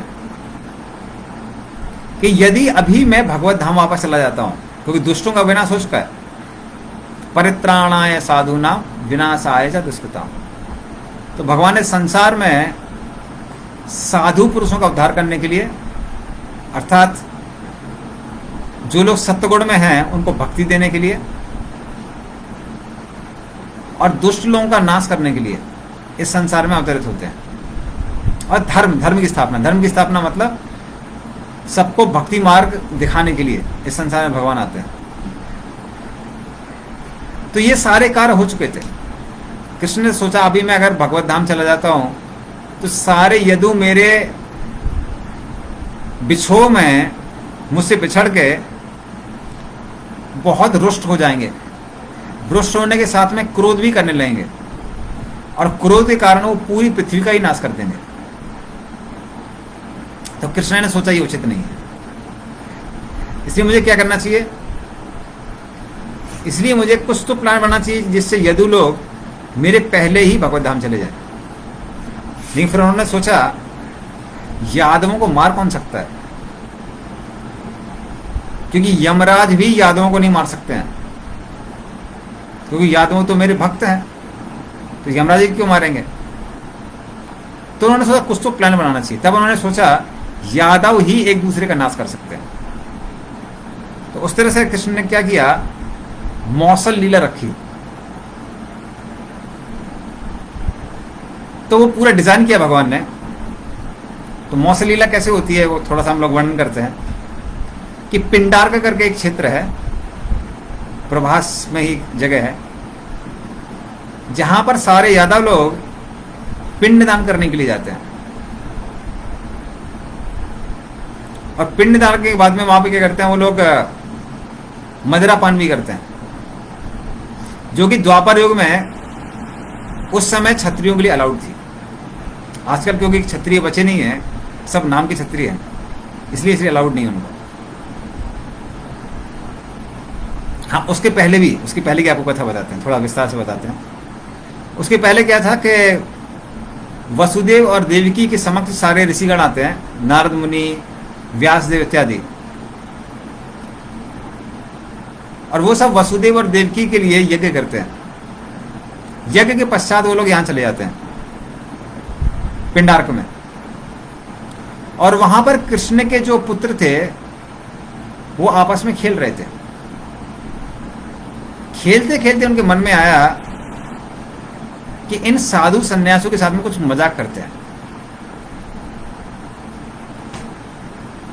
कि यदि अभी मैं भगवत धाम वापस चला जाता हूं, क्योंकि दुष्टों का विनाश हो चुका है, परित्राणाय साधुनाम विनाशाय च दुष्कृताम, तो भगवान ने संसार में साधु पुरुषों का उद्धार करने के लिए, अर्थात जो लोग सत्वगुण में हैं उनको भक्ति देने के लिए, और दुष्ट लोगों का नाश करने के लिए इस संसार में अवतरित होते हैं। और धर्म की स्थापना मतलब सबको भक्ति मार्ग दिखाने के लिए इस संसार में भगवान आते हैं। तो ये सारे कार्य हो चुके थे। कृष्ण ने सोचा अभी मैं अगर भगवत धाम चला जाता हूं तो सारे यदु मेरे बिछोह में मुझसे बिछड़ के बहुत रुष्ट हो जाएंगे। रुष्ट होने के साथ में क्रोध भी करने लगेंगे, और क्रोध के कारण वो पूरी पृथ्वी का ही नाश कर देंगे। तो कृष्ण ने सोचा ये उचित नहीं है, इसलिए मुझे क्या करना चाहिए, इसलिए मुझे कुछ तो प्लान बनाना चाहिए जिससे यदु लोग मेरे पहले ही भगवत धाम चले जाए। लेकिन फिर उन्होंने सोचा यादवों को मार कौन सकता है, क्योंकि यमराज भी यादवों को नहीं मार सकते हैं, क्योंकि यादव तो मेरे भक्त हैं, तो यमराज जी क्यों मारेंगे। तो उन्होंने सोचा कुछ तो प्लान बनाना चाहिए। तब उन्होंने सोचा यादव ही एक दूसरे का नाश कर सकते हैं। तो उस तरह से कृष्ण ने क्या किया, मौसल लीला रखी। तो वो पूरा डिजाइन किया भगवान ने। तो मौसल लीला कैसे होती है वो थोड़ा सा हम लोग वर्णन करते हैं कि पिंडार्क करके एक क्षेत्र है, प्रभास में ही जगह है, जहां पर सारे यादव लोग पिंडदान करने के लिए जाते हैं। और पिंडदान के बाद में वहां पे क्या करते हैं वो लोग, मदिरा पान भी करते हैं, जो कि द्वापर युग में उस समय क्षत्रियों के लिए अलाउड थी। आजकल क्योंकि क्षत्रिय बचे नहीं है, सब नाम के क्षत्रिय हैं, इसलिए अलाउड नहीं है उनको। हाँ, उसके पहले की आपको कथा बताते हैं, थोड़ा विस्तार से बताते हैं। उसके पहले क्या था कि वसुदेव और देवकी के समक्ष सारे ऋषिगण आते हैं, नारद मुनि, व्यासदेव इत्यादि, और वो सब वसुदेव और देवकी के लिए यज्ञ करते हैं। यज्ञ के पश्चात वो लोग यहां चले जाते हैं पिंडार्क में, और वहां पर कृष्ण के जो पुत्र थे वो आपस में खेल रहे थे। खेलते खेलते उनके मन में आया कि इन साधु सन्यासियों के साथ में कुछ मजाक करते हैं।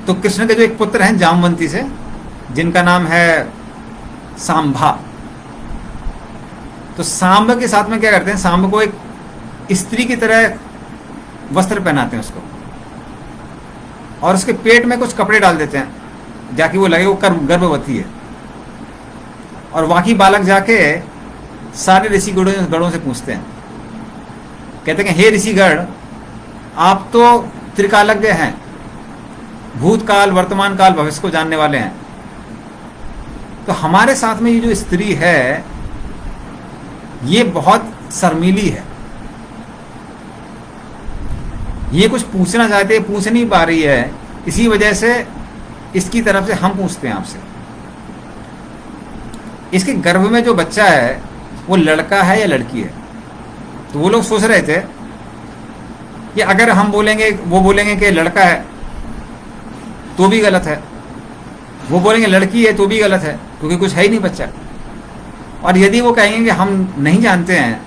तो कृष्ण के जो एक पुत्र हैं जामवंती से, जिनका नाम है सांभा, तो सांब के साथ में क्या करते हैं, सांब को एक स्त्री की तरह वस्त्र पहनाते हैं उसको, और उसके पेट में कुछ कपड़े डाल देते हैं जाके वो लगे वो गर्भवती है। और बाकी बालक जाके सारे ऋषि गणों से पूछते हैं, कहते हैं हे ऋषिगण, आप तो त्रिकालज्ञ हैं, भूतकाल, वर्तमान काल, भविष्य को जानने वाले हैं, तो हमारे साथ में ये जो स्त्री है ये बहुत शर्मीली है, ये कुछ पूछना चाहते हैं, पूछ नहीं पा रही है, इसी वजह से इसकी तरफ से हम पूछते हैं आपसे, इसके गर्भ में जो बच्चा है वो लड़का है या लड़की है। तो वो लोग सोच रहे थे कि अगर हम बोलेंगे, वो बोलेंगे कि लड़का है तो भी गलत है, वो बोलेंगे लड़की है तो भी गलत है, क्योंकि कुछ है ही नहीं बच्चा। और यदि वो कहेंगे कि हम नहीं जानते हैं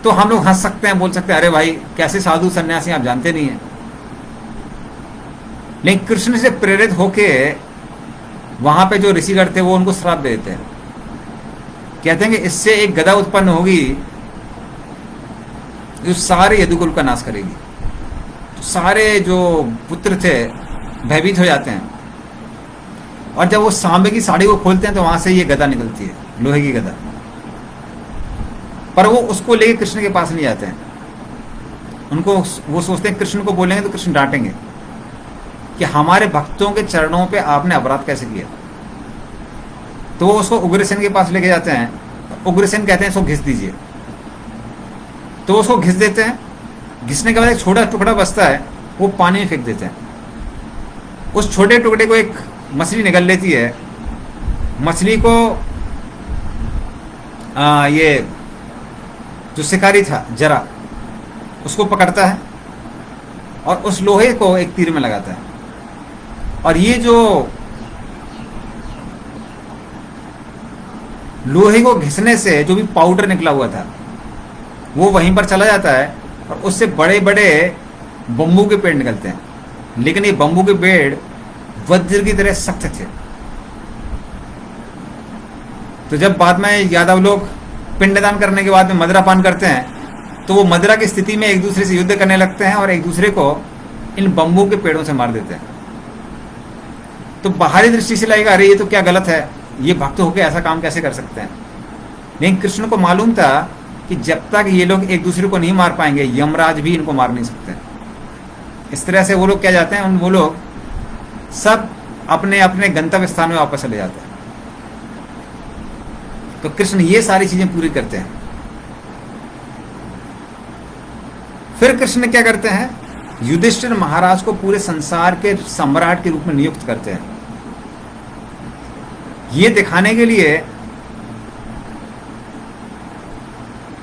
तो हम लोग हंस सकते हैं, बोल सकते हैं अरे भाई कैसे साधु सन्यासी, आप जानते नहीं हैं। लेकिन कृष्ण से प्रेरित होके वहां पे जो ऋषिगण थे वो उनको श्राप दे देते हैं, कहते हैं कि इससे एक गदा उत्पन्न होगी जो सारे यदुकुल का नाश करेगी। तो सारे जो पुत्र थे भयभीत हो जाते हैं, और जब वो सांबे की साड़ी को खोलते हैं तो वहां से ये गदा निकलती है, लोहे की गदा। पर वो उसको लेके कृष्ण के पास नहीं जाते हैं, उनको वो सोचते हैं कृष्ण को बोलेंगे तो कृष्ण डांटेंगे कि हमारे भक्तों के चरणों पे आपने अपराध कैसे किया। तो वो उसको उग्रसेन के पास लेके जाते हैं, उग्रसेन कहते हैं इसको घिस दीजिए। तो उसको घिस देते हैं, घिसने के बाद एक छोटा टुकड़ा बचता है, वो पानी में फेंक देते हैं। उस छोटे टुकड़े को एक मछली निकल लेती है, मछली को ये जो शिकारी था जरा, उसको पकड़ता है और उस लोहे को एक तीर में लगाता है। और ये जो लोहे को घिसने से जो भी पाउडर निकला हुआ था वो वहीं पर चला जाता है और उससे बड़े बड़े बम्बू के पेड़ निकलते हैं। लेकिन ये बम्बू के पेड़ वज्र की तरह सख्त थे। तो जब बाद में यादव लोग पिंडदान करने के बाद में मदिरा पान करते हैं तो वो मदिरा की स्थिति में एक दूसरे से युद्ध करने लगते हैं और एक दूसरे को इन बम्बू के पेड़ों से मार देते हैं। तो बाहरी दृष्टि से लगेगा अरे ये तो क्या गलत है, ये भक्त होकर ऐसा काम कैसे कर सकते हैं। लेकिन कृष्ण को मालूम था कि जब तक ये लोग एक दूसरे को नहीं मार पाएंगे यमराज भी इनको मार नहीं सकते। इस तरह से वो लोग क्या जाते हैं, वो लोग सब अपने अपने गंतव्य स्थान में वापस चले जाते हैं। तो कृष्ण ये सारी चीजें पूरी करते हैं। फिर कृष्ण क्या करते हैं, युधिष्ठिर महाराज को पूरे संसार के सम्राट के रूप में नियुक्त करते हैं, ये दिखाने के लिए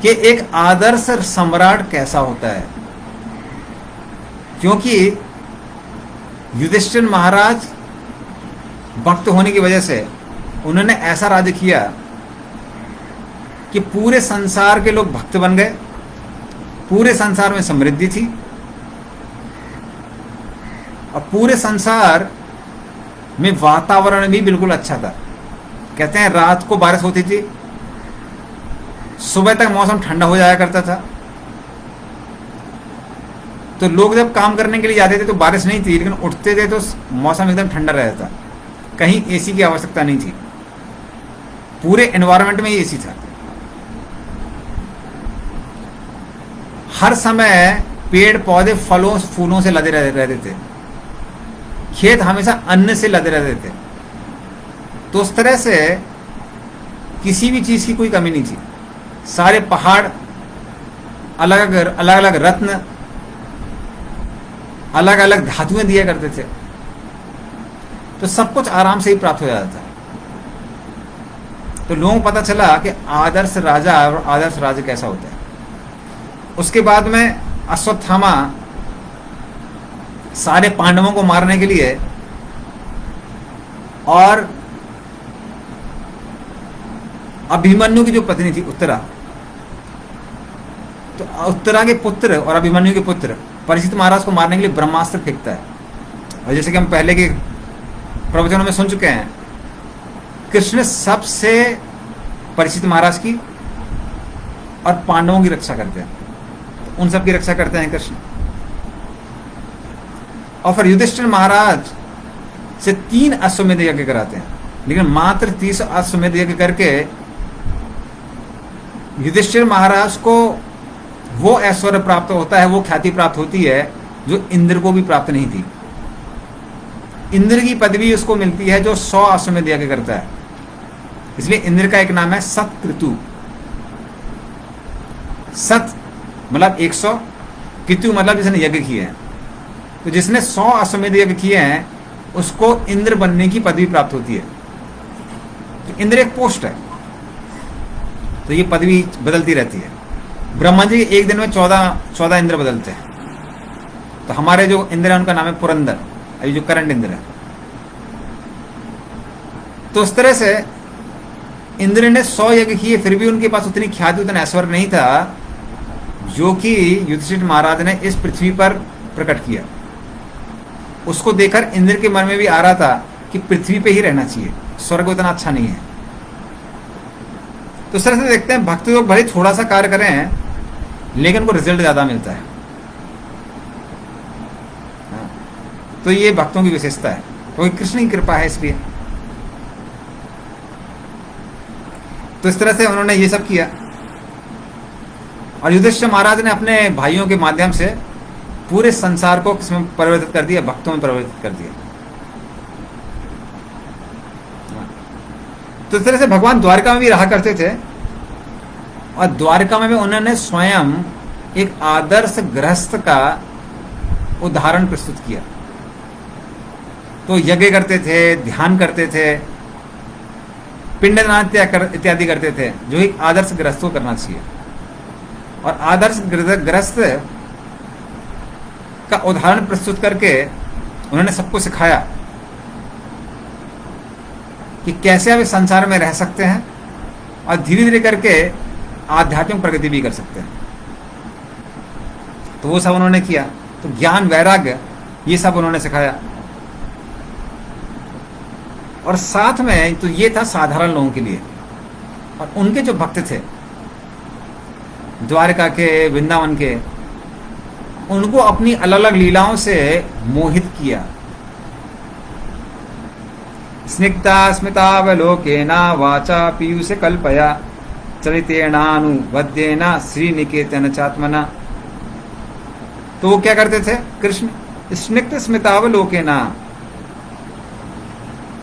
कि एक आदर्श सम्राट कैसा होता है। क्योंकि युधिष्ठिर महाराज भक्त होने की वजह से उन्होंने ऐसा राज्य किया कि पूरे संसार के लोग भक्त बन गए, पूरे संसार में समृद्धि थी और पूरे संसार में वातावरण भी बिल्कुल अच्छा था। कहते हैं रात को बारिश होती थी, सुबह तक मौसम ठंडा हो जाया करता था। तो लोग जब काम करने के लिए जाते थे तो बारिश नहीं थी, लेकिन उठते थे तो मौसम एकदम ठंडा रहता था, कहीं एसी की आवश्यकता नहीं थी, पूरे एनवायरनमेंट में ही एसी था। हर समय पेड़ पौधे फलों फूलों से लदे रहते थे, खेत हमेशा अन्न से लदे रहते थे। तो उस तरह से किसी भी चीज की कोई कमी नहीं थी। सारे पहाड़ अलग अलग रत्न अलग अलग धातुएं दिया करते थे, तो सब कुछ आराम से ही प्राप्त हो जाता था। तो लोगों को पता चला कि आदर्श राजा और आदर्श राज्य कैसा होता है। उसके बाद में अश्वत्थामा सारे पांडवों को मारने के लिए और अभिमन्यु की जो पत्नी थी उत्तरा, तो उत्तरा के पुत्र और अभिमन्यु के पुत्र परीक्षित महाराज को मारने के लिए ब्रह्मास्त्र फेंकता है। और जैसे कि हम पहले के प्रवचनों में सुन चुके हैं, कृष्ण सबसे परीक्षित महाराज की और पांडवों की रक्षा करते हैं, तो उन सब की रक्षा करते हैं कृष्ण। और फिर युधिष्ठिर महाराज से 3 अश्वमेध यज्ञ कराते हैं, लेकिन मात्र 30 अश्वमेध यज्ञ करके युधिष्ठिर महाराज को वो ऐश्वर्य प्राप्त होता है, वो ख्याति प्राप्त होती है जो इंद्र को भी प्राप्त नहीं थी। इंद्र की पदवी उसको मिलती है जो 100 अश्वमेध यज्ञ करता है, इसलिए इंद्र का एक नाम है सतक्रतु। सत मतलब 100, कृतु मतलब जिसने यज्ञ किए हैं। तो जिसने 100 अश्वमेध यज्ञ किए हैं उसको इंद्र बनने की पदवी प्राप्त होती है। तो इंद्र एक पोस्ट है, तो ये पदवी बदलती रहती है। ब्रह्मा जी एक दिन में 14 इंद्र बदलते हैं। तो हमारे जो इंद्र है उनका नाम है पुरंदर, अभी जो करंट इंद्र है। तो उस तरह से इंद्र ने 100 यज्ञ किए, फिर भी उनके पास उतनी ख्याति उतना ऐश्वर्य नहीं था जो कि युधिष्ठिर महाराज ने इस पृथ्वी पर प्रकट किया। उसको देखकर इंद्र के मन में भी आ रहा था कि पृथ्वी पे ही रहना चाहिए, स्वर्ग उतना अच्छा नहीं है। तो इस तरह से देखते हैं भक्त लोग भले थोड़ा सा कार्य करें हैं लेकिन उनको रिजल्ट ज्यादा मिलता है। तो ये भक्तों की विशेषता है, क्योंकि कृष्ण की कृपा है इसलिए। तो इस तरह से उन्होंने ये सब किया और युधिष्ठिर महाराज ने अपने भाइयों के माध्यम से पूरे संसार को किसमें परिवर्तित कर दिया, भक्तों में परिवर्तित कर दिया। तो इस तरह से भगवान द्वारका में भी रहा करते थे और द्वारका में भी उन्होंने स्वयं एक आदर्श गृहस्थ का उदाहरण प्रस्तुत किया। तो यज्ञ करते थे, ध्यान करते थे, पिंडदान इत्यादि करते थे, जो एक आदर्श गृहस्थ को करना चाहिए। और आदर्श गृहस्थ का उदाहरण प्रस्तुत करके उन्होंने सबको सिखाया कि कैसे आप इस संसार में रह सकते हैं और धीरे धीरे करके आध्यात्मिक प्रगति भी कर सकते हैं। तो वो सब उन्होंने किया। तो ज्ञान, वैराग्य, ये सब उन्होंने सिखाया। और साथ में तो ये था साधारण लोगों के लिए, और उनके जो भक्त थे द्वारका के, वृंदावन के, उनको अपनी अलग अलग लीलाओं से मोहित किया। स्निग्धा स्मितावलोकेना वाचा पीयूष कल्पया चरितेनानुवद्येना श्रीनिकेतन चात्मना। तो वो क्या करते थे? कृष्ण स्निग्ध स्मितावलोकेना,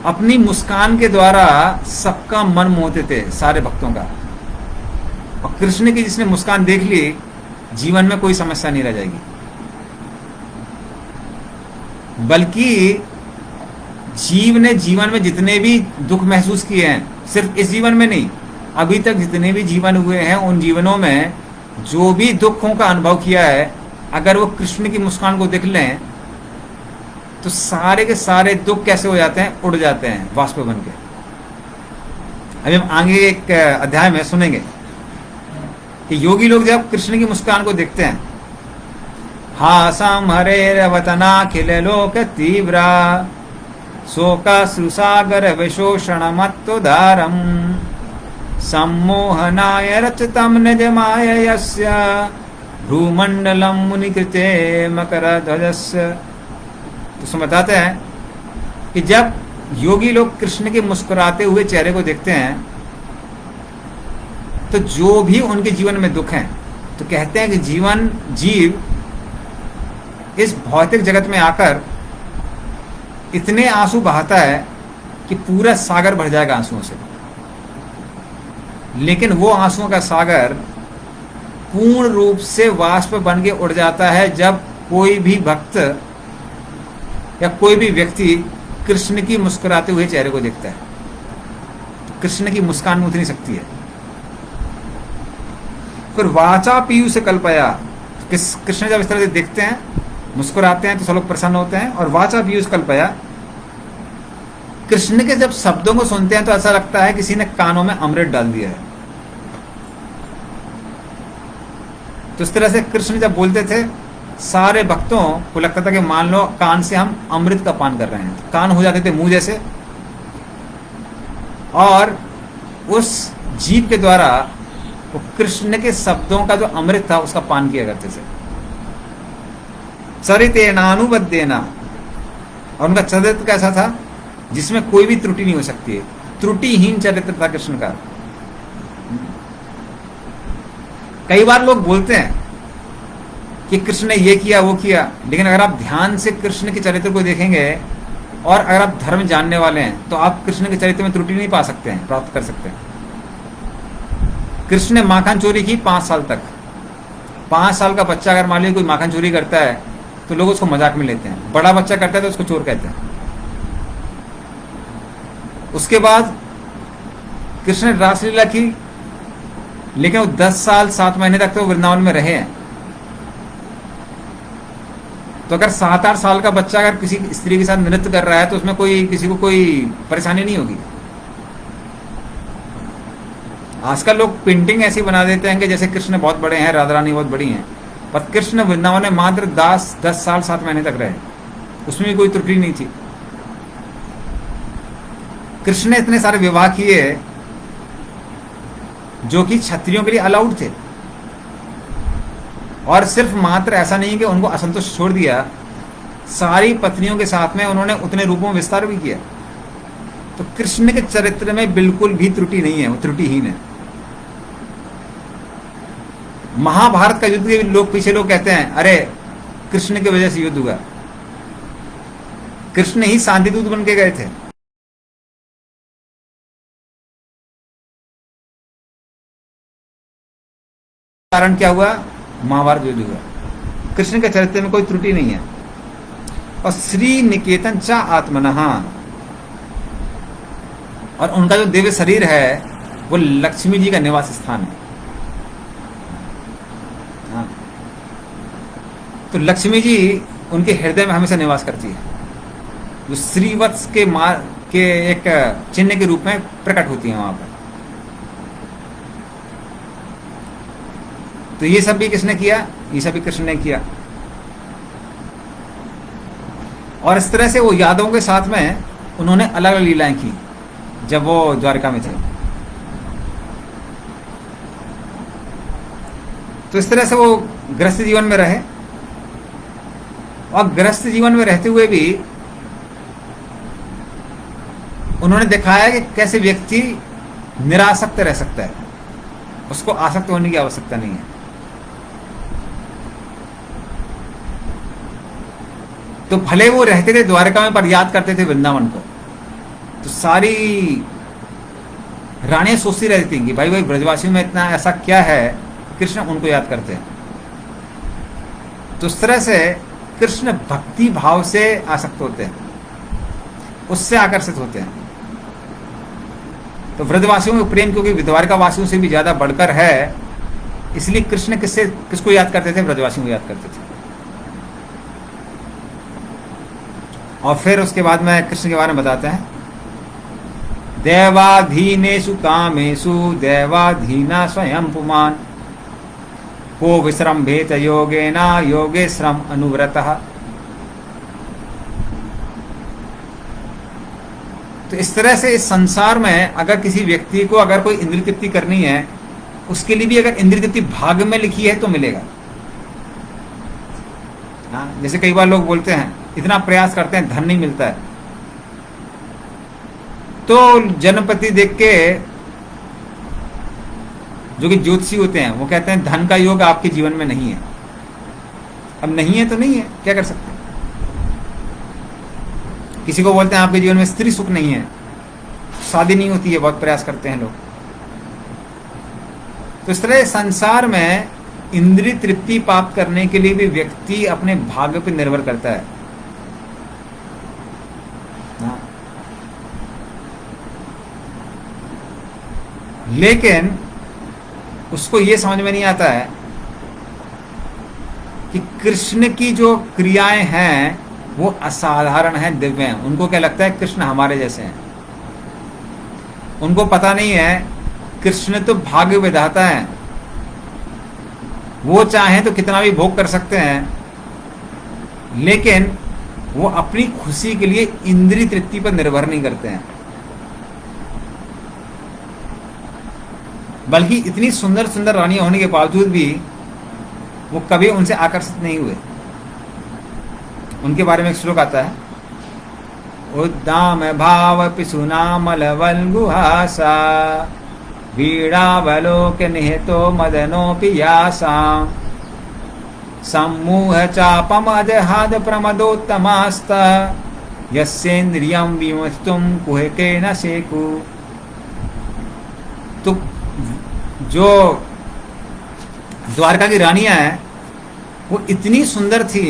अपनी मुस्कान के द्वारा सबका मन मोहते थे, सारे भक्तों का। और कृष्ण की जिसने मुस्कान देख ली, जीवन में कोई समस्या नहीं रह जाएगी। बल्कि जीव ने जीवन में जितने भी दुख महसूस किए हैं, सिर्फ इस जीवन में नहीं, अभी तक जितने भी जीवन हुए हैं, उन जीवनों में जो भी दुखों का अनुभव किया है, अगर वो कृष्ण की मुस्कान को देख लें तो सारे के सारे दुख कैसे हो जाते हैं? उड़ जाते हैं वाष्प बन के। अभी हम आगे एक अध्याय में सुनेंगे कि योगी लोग जब कृष्ण की मुस्कान को देखते हैं, हासम हरे वतनाखिल लोक तीव्रा शोका सुसागर विशोषण मत्तोदारम सम्मोहनाय रचितम निज मायस्य भ्रूमंडलम मुनिकृते मकर ध्वजस्य। तो उसमें बताते हैं कि जब योगी लोग कृष्ण के मुस्कुराते हुए चेहरे को देखते हैं, तो जो भी उनके जीवन में दुख हैं, तो कहते हैं कि जीव इस भौतिक जगत में आकर इतने आंसू बहाता है कि पूरा सागर भर जाएगा आंसुओं से। लेकिन वो आंसुओं का सागर पूर्ण रूप से वाष्प बन के उड़ जाता है जब कोई भी भक्त या कोई भी व्यक्ति कृष्ण की मुस्कुराते हुए चेहरे को देखता है। तो कृष्ण की मुस्कान में उतनी शक्ति है। फिर वाचा पीयूष कल्पया, कृष्ण जब इस तरह से देखते हैं, मुस्कुराते हैं, तो सब लोग प्रसन्न होते हैं। और वाचा पीयूष कल्पया, कृष्ण के जब शब्दों को सुनते हैं तो ऐसा लगता है किसी ने कानों में अमृत डाल दिया है। तो इस तरह से कृष्ण जब बोलते थे, सारे भक्तों को लगता था कि मान लो कान से हम अमृत का पान कर रहे हैं। तो कान हो जाते थे मुंह जैसे, और उस जीभ के द्वारा वो कृष्ण के शब्दों का जो अमृत था उसका पान किया करते थे। चरितेनानुबद्धेना, और उनका चरित्र कैसा था? जिसमें कोई भी त्रुटि नहीं हो सकती है। त्रुटिहीन चरित्र था कृष्ण का। कई बार लोग बोलते हैं कि कृष्ण ने ये किया वो किया, लेकिन अगर आप ध्यान से कृष्ण के चरित्र को देखेंगे और अगर आप धर्म जानने वाले हैं तो आप कृष्ण के चरित्र में त्रुटि नहीं पा सकते हैं, प्राप्त कर सकते हैं। कृष्ण ने माखन चोरी की 5 साल तक। 5 साल का बच्चा अगर मान लीजिए कोई माखन चोरी करता है तो लोग उसको मजाक में लेते हैं, बड़ा बच्चा करता है तो उसको चोर कहते हैं। उसके बाद कृष्ण ने रासलीला की, लेकिन वो 10 साल 7 महीने तक तो वृंदावन में रहे हैं। तो अगर 7-8 साल का बच्चा अगर किसी स्त्री के साथ नृत्य कर रहा है तो उसमें किसी को कोई परेशानी नहीं होगी। आजकल लोग पेंटिंग ऐसी बना देते हैं कि जैसे कृष्ण बहुत बड़े हैं, राधा रानी बहुत बड़ी हैं, पर कृष्ण वृंदावन में मात्र 10 साल 7 महीने तक रहे, उसमें भी कोई त्रुटि नहीं थी। कृष्ण ने इतने सारे विवाह किए जो कि क्षत्रियों के लिए अलाउड थे, और सिर्फ मात्र ऐसा नहीं कि उनको असंतुष्ट छोड़ दिया, सारी पत्नियों के साथ में उन्होंने उतने रूपों में विस्तार भी किया। तो कृष्ण के चरित्र में बिल्कुल भी त्रुटि नहीं है, वो त्रुटिहीन है। महाभारत का युद्ध के लोग पीछे लोग कहते हैं अरे कृष्ण की वजह से युद्ध हुआ, कृष्ण ही शांति दूत बन के गए थे। कारण क्या हुआ? महाभारत युद्ध हुआ। कृष्ण के चरित्र में कोई त्रुटि नहीं है। और श्री निकेतन चा आत्मनः, और उनका जो दिव्य शरीर है वो लक्ष्मी जी का निवास स्थान है। हाँ। तो लक्ष्मी जी उनके हृदय में हमेशा निवास करती है, जो श्रीवत्स के एक चिन्ह के रूप में प्रकट होती है वहां पर। तो ये सब भी किसने किया? ये सब भी कृष्ण ने किया। और इस तरह से वो यादवों के साथ में उन्होंने अलग अलग लीलाएं की जब वो द्वारका में थे। तो इस तरह से वो गृहस्थ जीवन में रहे, और गृहस्थ जीवन में रहते हुए भी उन्होंने दिखाया कि कैसे व्यक्ति निरासक्त रह सकता है, उसको आसक्त होने की आवश्यकता नहीं है। तो भले वो रहते थे द्वारका में पर याद करते थे वृंदावन को। तो सारी रानियां सोचती रहती थी कि भाई भाई ब्रजवासियों में इतना ऐसा क्या है, कृष्ण उनको याद करते हैं। तो इस तरह से कृष्ण भक्ति भाव से आसक्त होते हैं, उससे आकर्षित होते हैं। तो ब्रजवासियों में प्रेम क्योंकि द्वारका वासियों से भी ज्यादा बढ़कर है, इसलिए कृष्ण किसको याद करते थे? ब्रजवासियों को याद करते थे। और फिर उसके बाद में कृष्ण के बारे में बताते हैं, देवाधीनेषु कामेषु देवाधीना स्वयं पुमान् को विश्रम्भेत योगेना योगे श्रम अनुव्रतः। तो इस तरह से इस संसार में अगर किसी व्यक्ति को अगर कोई इंद्रिय तृप्ति करनी है, उसके लिए भी अगर इंद्रिय तृप्ति भाग में लिखी है तो मिलेगा। हाँ, जैसे कई बार लोग बोलते हैं इतना प्रयास करते हैं धन नहीं मिलता है, तो जनपति देख के जो कि ज्योतिषी होते हैं वो कहते हैं धन का योग आपके जीवन में नहीं है। अब नहीं है तो नहीं है, क्या कर सकते हैं। किसी को बोलते हैं आपके जीवन में स्त्री सुख नहीं है, शादी नहीं होती है, बहुत प्रयास करते हैं लोग। तो इस तरह संसार में इंद्रिय तृप्ति प्राप्त करने के लिए भी व्यक्ति अपने भाग्य पर निर्भर करता है। लेकिन उसको यह समझ में नहीं आता है कि कृष्ण की जो क्रियाएं हैं वो असाधारण हैं, दिव्य हैं। उनको क्या लगता है कृष्ण हमारे जैसे हैं। उनको पता नहीं है कृष्ण तो भाग्य विधाता है, वो चाहें तो कितना भी भोग कर सकते हैं, लेकिन वो अपनी खुशी के लिए इंद्रिय तृप्ति पर निर्भर नहीं करते हैं। बल्कि इतनी सुंदर सुंदर रानियां होने के बावजूद भी वो कभी उनसे आकर्षित नहीं हुए। उनके बारे में एक श्लोक आता है, उद्दाम भाव पिसुना मलवल गुहासा वीणावलोक निहितो मदनो पियासा सम्मूह चापम अजहाद प्रमदोत्तमास्त यस्येन्द्रियं विमस्तुम कुहके न शेकु। तो जो द्वारका की रानियां हैं वो इतनी सुंदर थी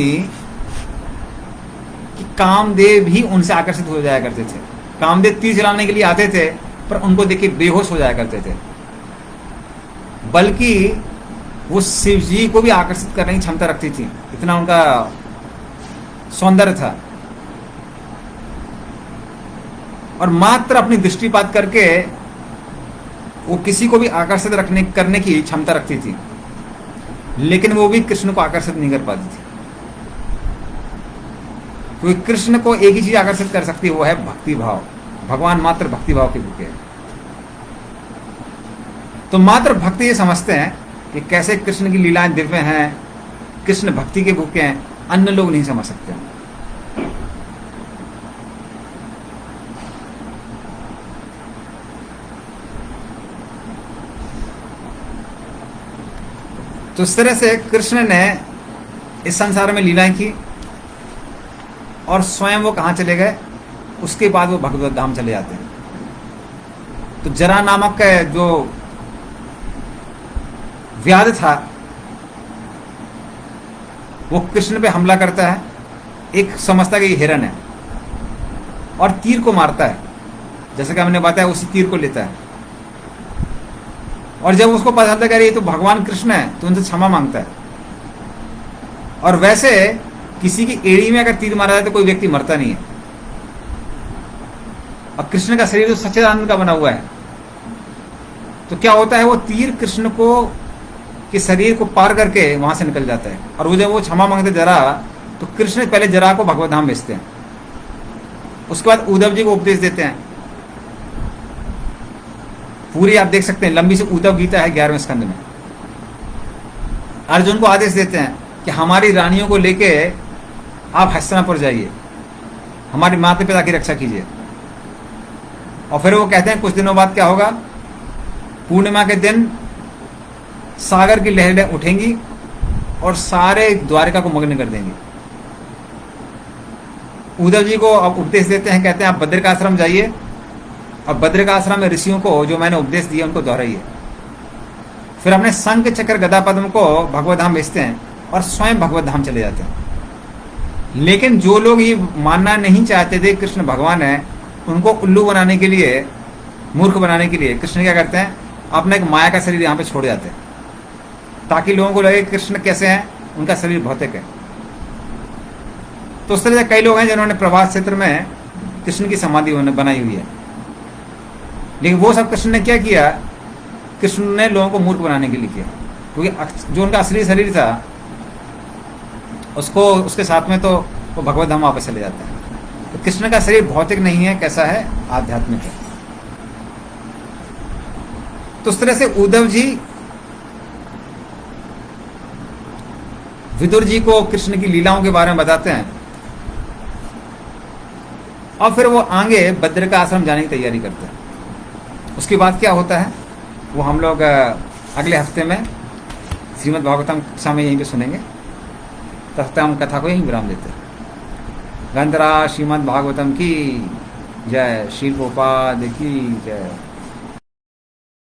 कि कामदेव भी उनसे आकर्षित हो जाया करते थे। कामदेव तीर चलाने के लिए आते थे पर उनको देख के बेहोश हो जाया करते थे। बल्कि वो शिव जी को भी आकर्षित करने की क्षमता रखती थी, इतना उनका सौंदर्य था। और मात्र अपनी दृष्टिपात करके वो किसी को भी आकर्षित करने की क्षमता रखती थी, लेकिन वो भी कृष्ण को आकर्षित नहीं कर पाती थी। क्योंकि कृष्ण को एक ही चीज आकर्षित कर सकती है, वो है भक्ति भाव। भगवान मात्र भक्ति भाव के भूखे हैं। तो मात्र भक्ति ये समझते हैं कि कैसे कृष्ण की लीलाएं दिव्य हैं, कृष्ण भक्ति के भूखे हैं, अन्य लोग नहीं समझ सकते हैं। तो इस तरह से कृष्ण ने इस संसार में लीलाएं की और स्वयं वो कहां चले गए, उसके बाद वो भगवत धाम चले जाते हैं। तो जरा नामक जो व्याध था वो कृष्ण पे हमला करता है। एक समझता है कि हिरन है और तीर को मारता है, जैसे कि हमने बताया उसी तीर को लेता है। और जब उसको पता चलता है कि ये तो भगवान कृष्ण है तो उनसे क्षमा मांगता है। और वैसे किसी की एड़ी में अगर तीर मारा जाए तो कोई व्यक्ति मरता नहीं है। और कृष्ण का शरीर तो सच्चिदानंद का बना हुआ है, तो क्या होता है, वो तीर कृष्ण को के शरीर को पार करके वहां से निकल जाता है। और वो जब वो क्षमा मांगते जरा, तो कृष्ण पहले जरा को भगवत धाम भेजते हैं, उसके बाद उद्धव जी को उपदेश देते हैं। पूरी आप देख सकते हैं, लंबी से उद्धव गीता है 11वें स्कंद में। अर्जुन को आदेश देते हैं कि हमारी रानियों को लेके आप हस्तिनापुर जाइए, हमारे माता पिता की रक्षा कीजिए। और फिर वो कहते हैं कुछ दिनों बाद क्या होगा, पूर्णिमा के दिन सागर की लहरें उठेंगी और सारे द्वारिका को मग्न कर देंगी। उद्धव जी को अब उपदेश देते हैं, कहते हैं आप बद्रिकाश्रम जाइए और बद्रिकाश्रम में ऋषियों को जो मैंने उपदेश दिया उनको दोहराइए। फिर अपने शंख चक्र गदा पद्म को भगवत धाम भेजते हैं और स्वयं भगवत धाम चले जाते हैं। लेकिन जो लोग ये मानना नहीं चाहते थे कृष्ण भगवान है, उनको उल्लू बनाने के लिए, मूर्ख बनाने के लिए कृष्ण क्या करते हैं, अपना एक माया का शरीर यहाँ पे छोड़ जाते हैं, ताकि लोगों को लगे कृष्ण कैसे हैं, उनका शरीर भौतिक है। तो उस तरह से कई लोग हैं जिन्होंने प्रभास क्षेत्र में कृष्ण की समाधि बनाई हुई है। लेकिन वो सब कृष्ण ने क्या किया, कृष्ण ने लोगों को मूर्ख बनाने के लिए किया, क्योंकि जो उनका असली शरीर था उसको, उसके साथ में तो वो भगवत धाम वापस चले जाता है। तो कृष्ण का शरीर भौतिक नहीं है, कैसा है, आध्यात्मिक है। तो उस तरह से उद्धव जी विदुर जी को कृष्ण की लीलाओं के बारे में बताते हैं और फिर वो आगे बद्रिका आश्रम जाने की तैयारी करते हैं। उसके बाद क्या होता है वो हम लोग अगले हफ्ते में श्रीमद् भागवतम कक्षा में यहीं पे सुनेंगे। तब तक हम कथा को यहीं विराम देते हैं। गंधरा श्रीमद् भागवतम की जय, श्री गोपाद की जय।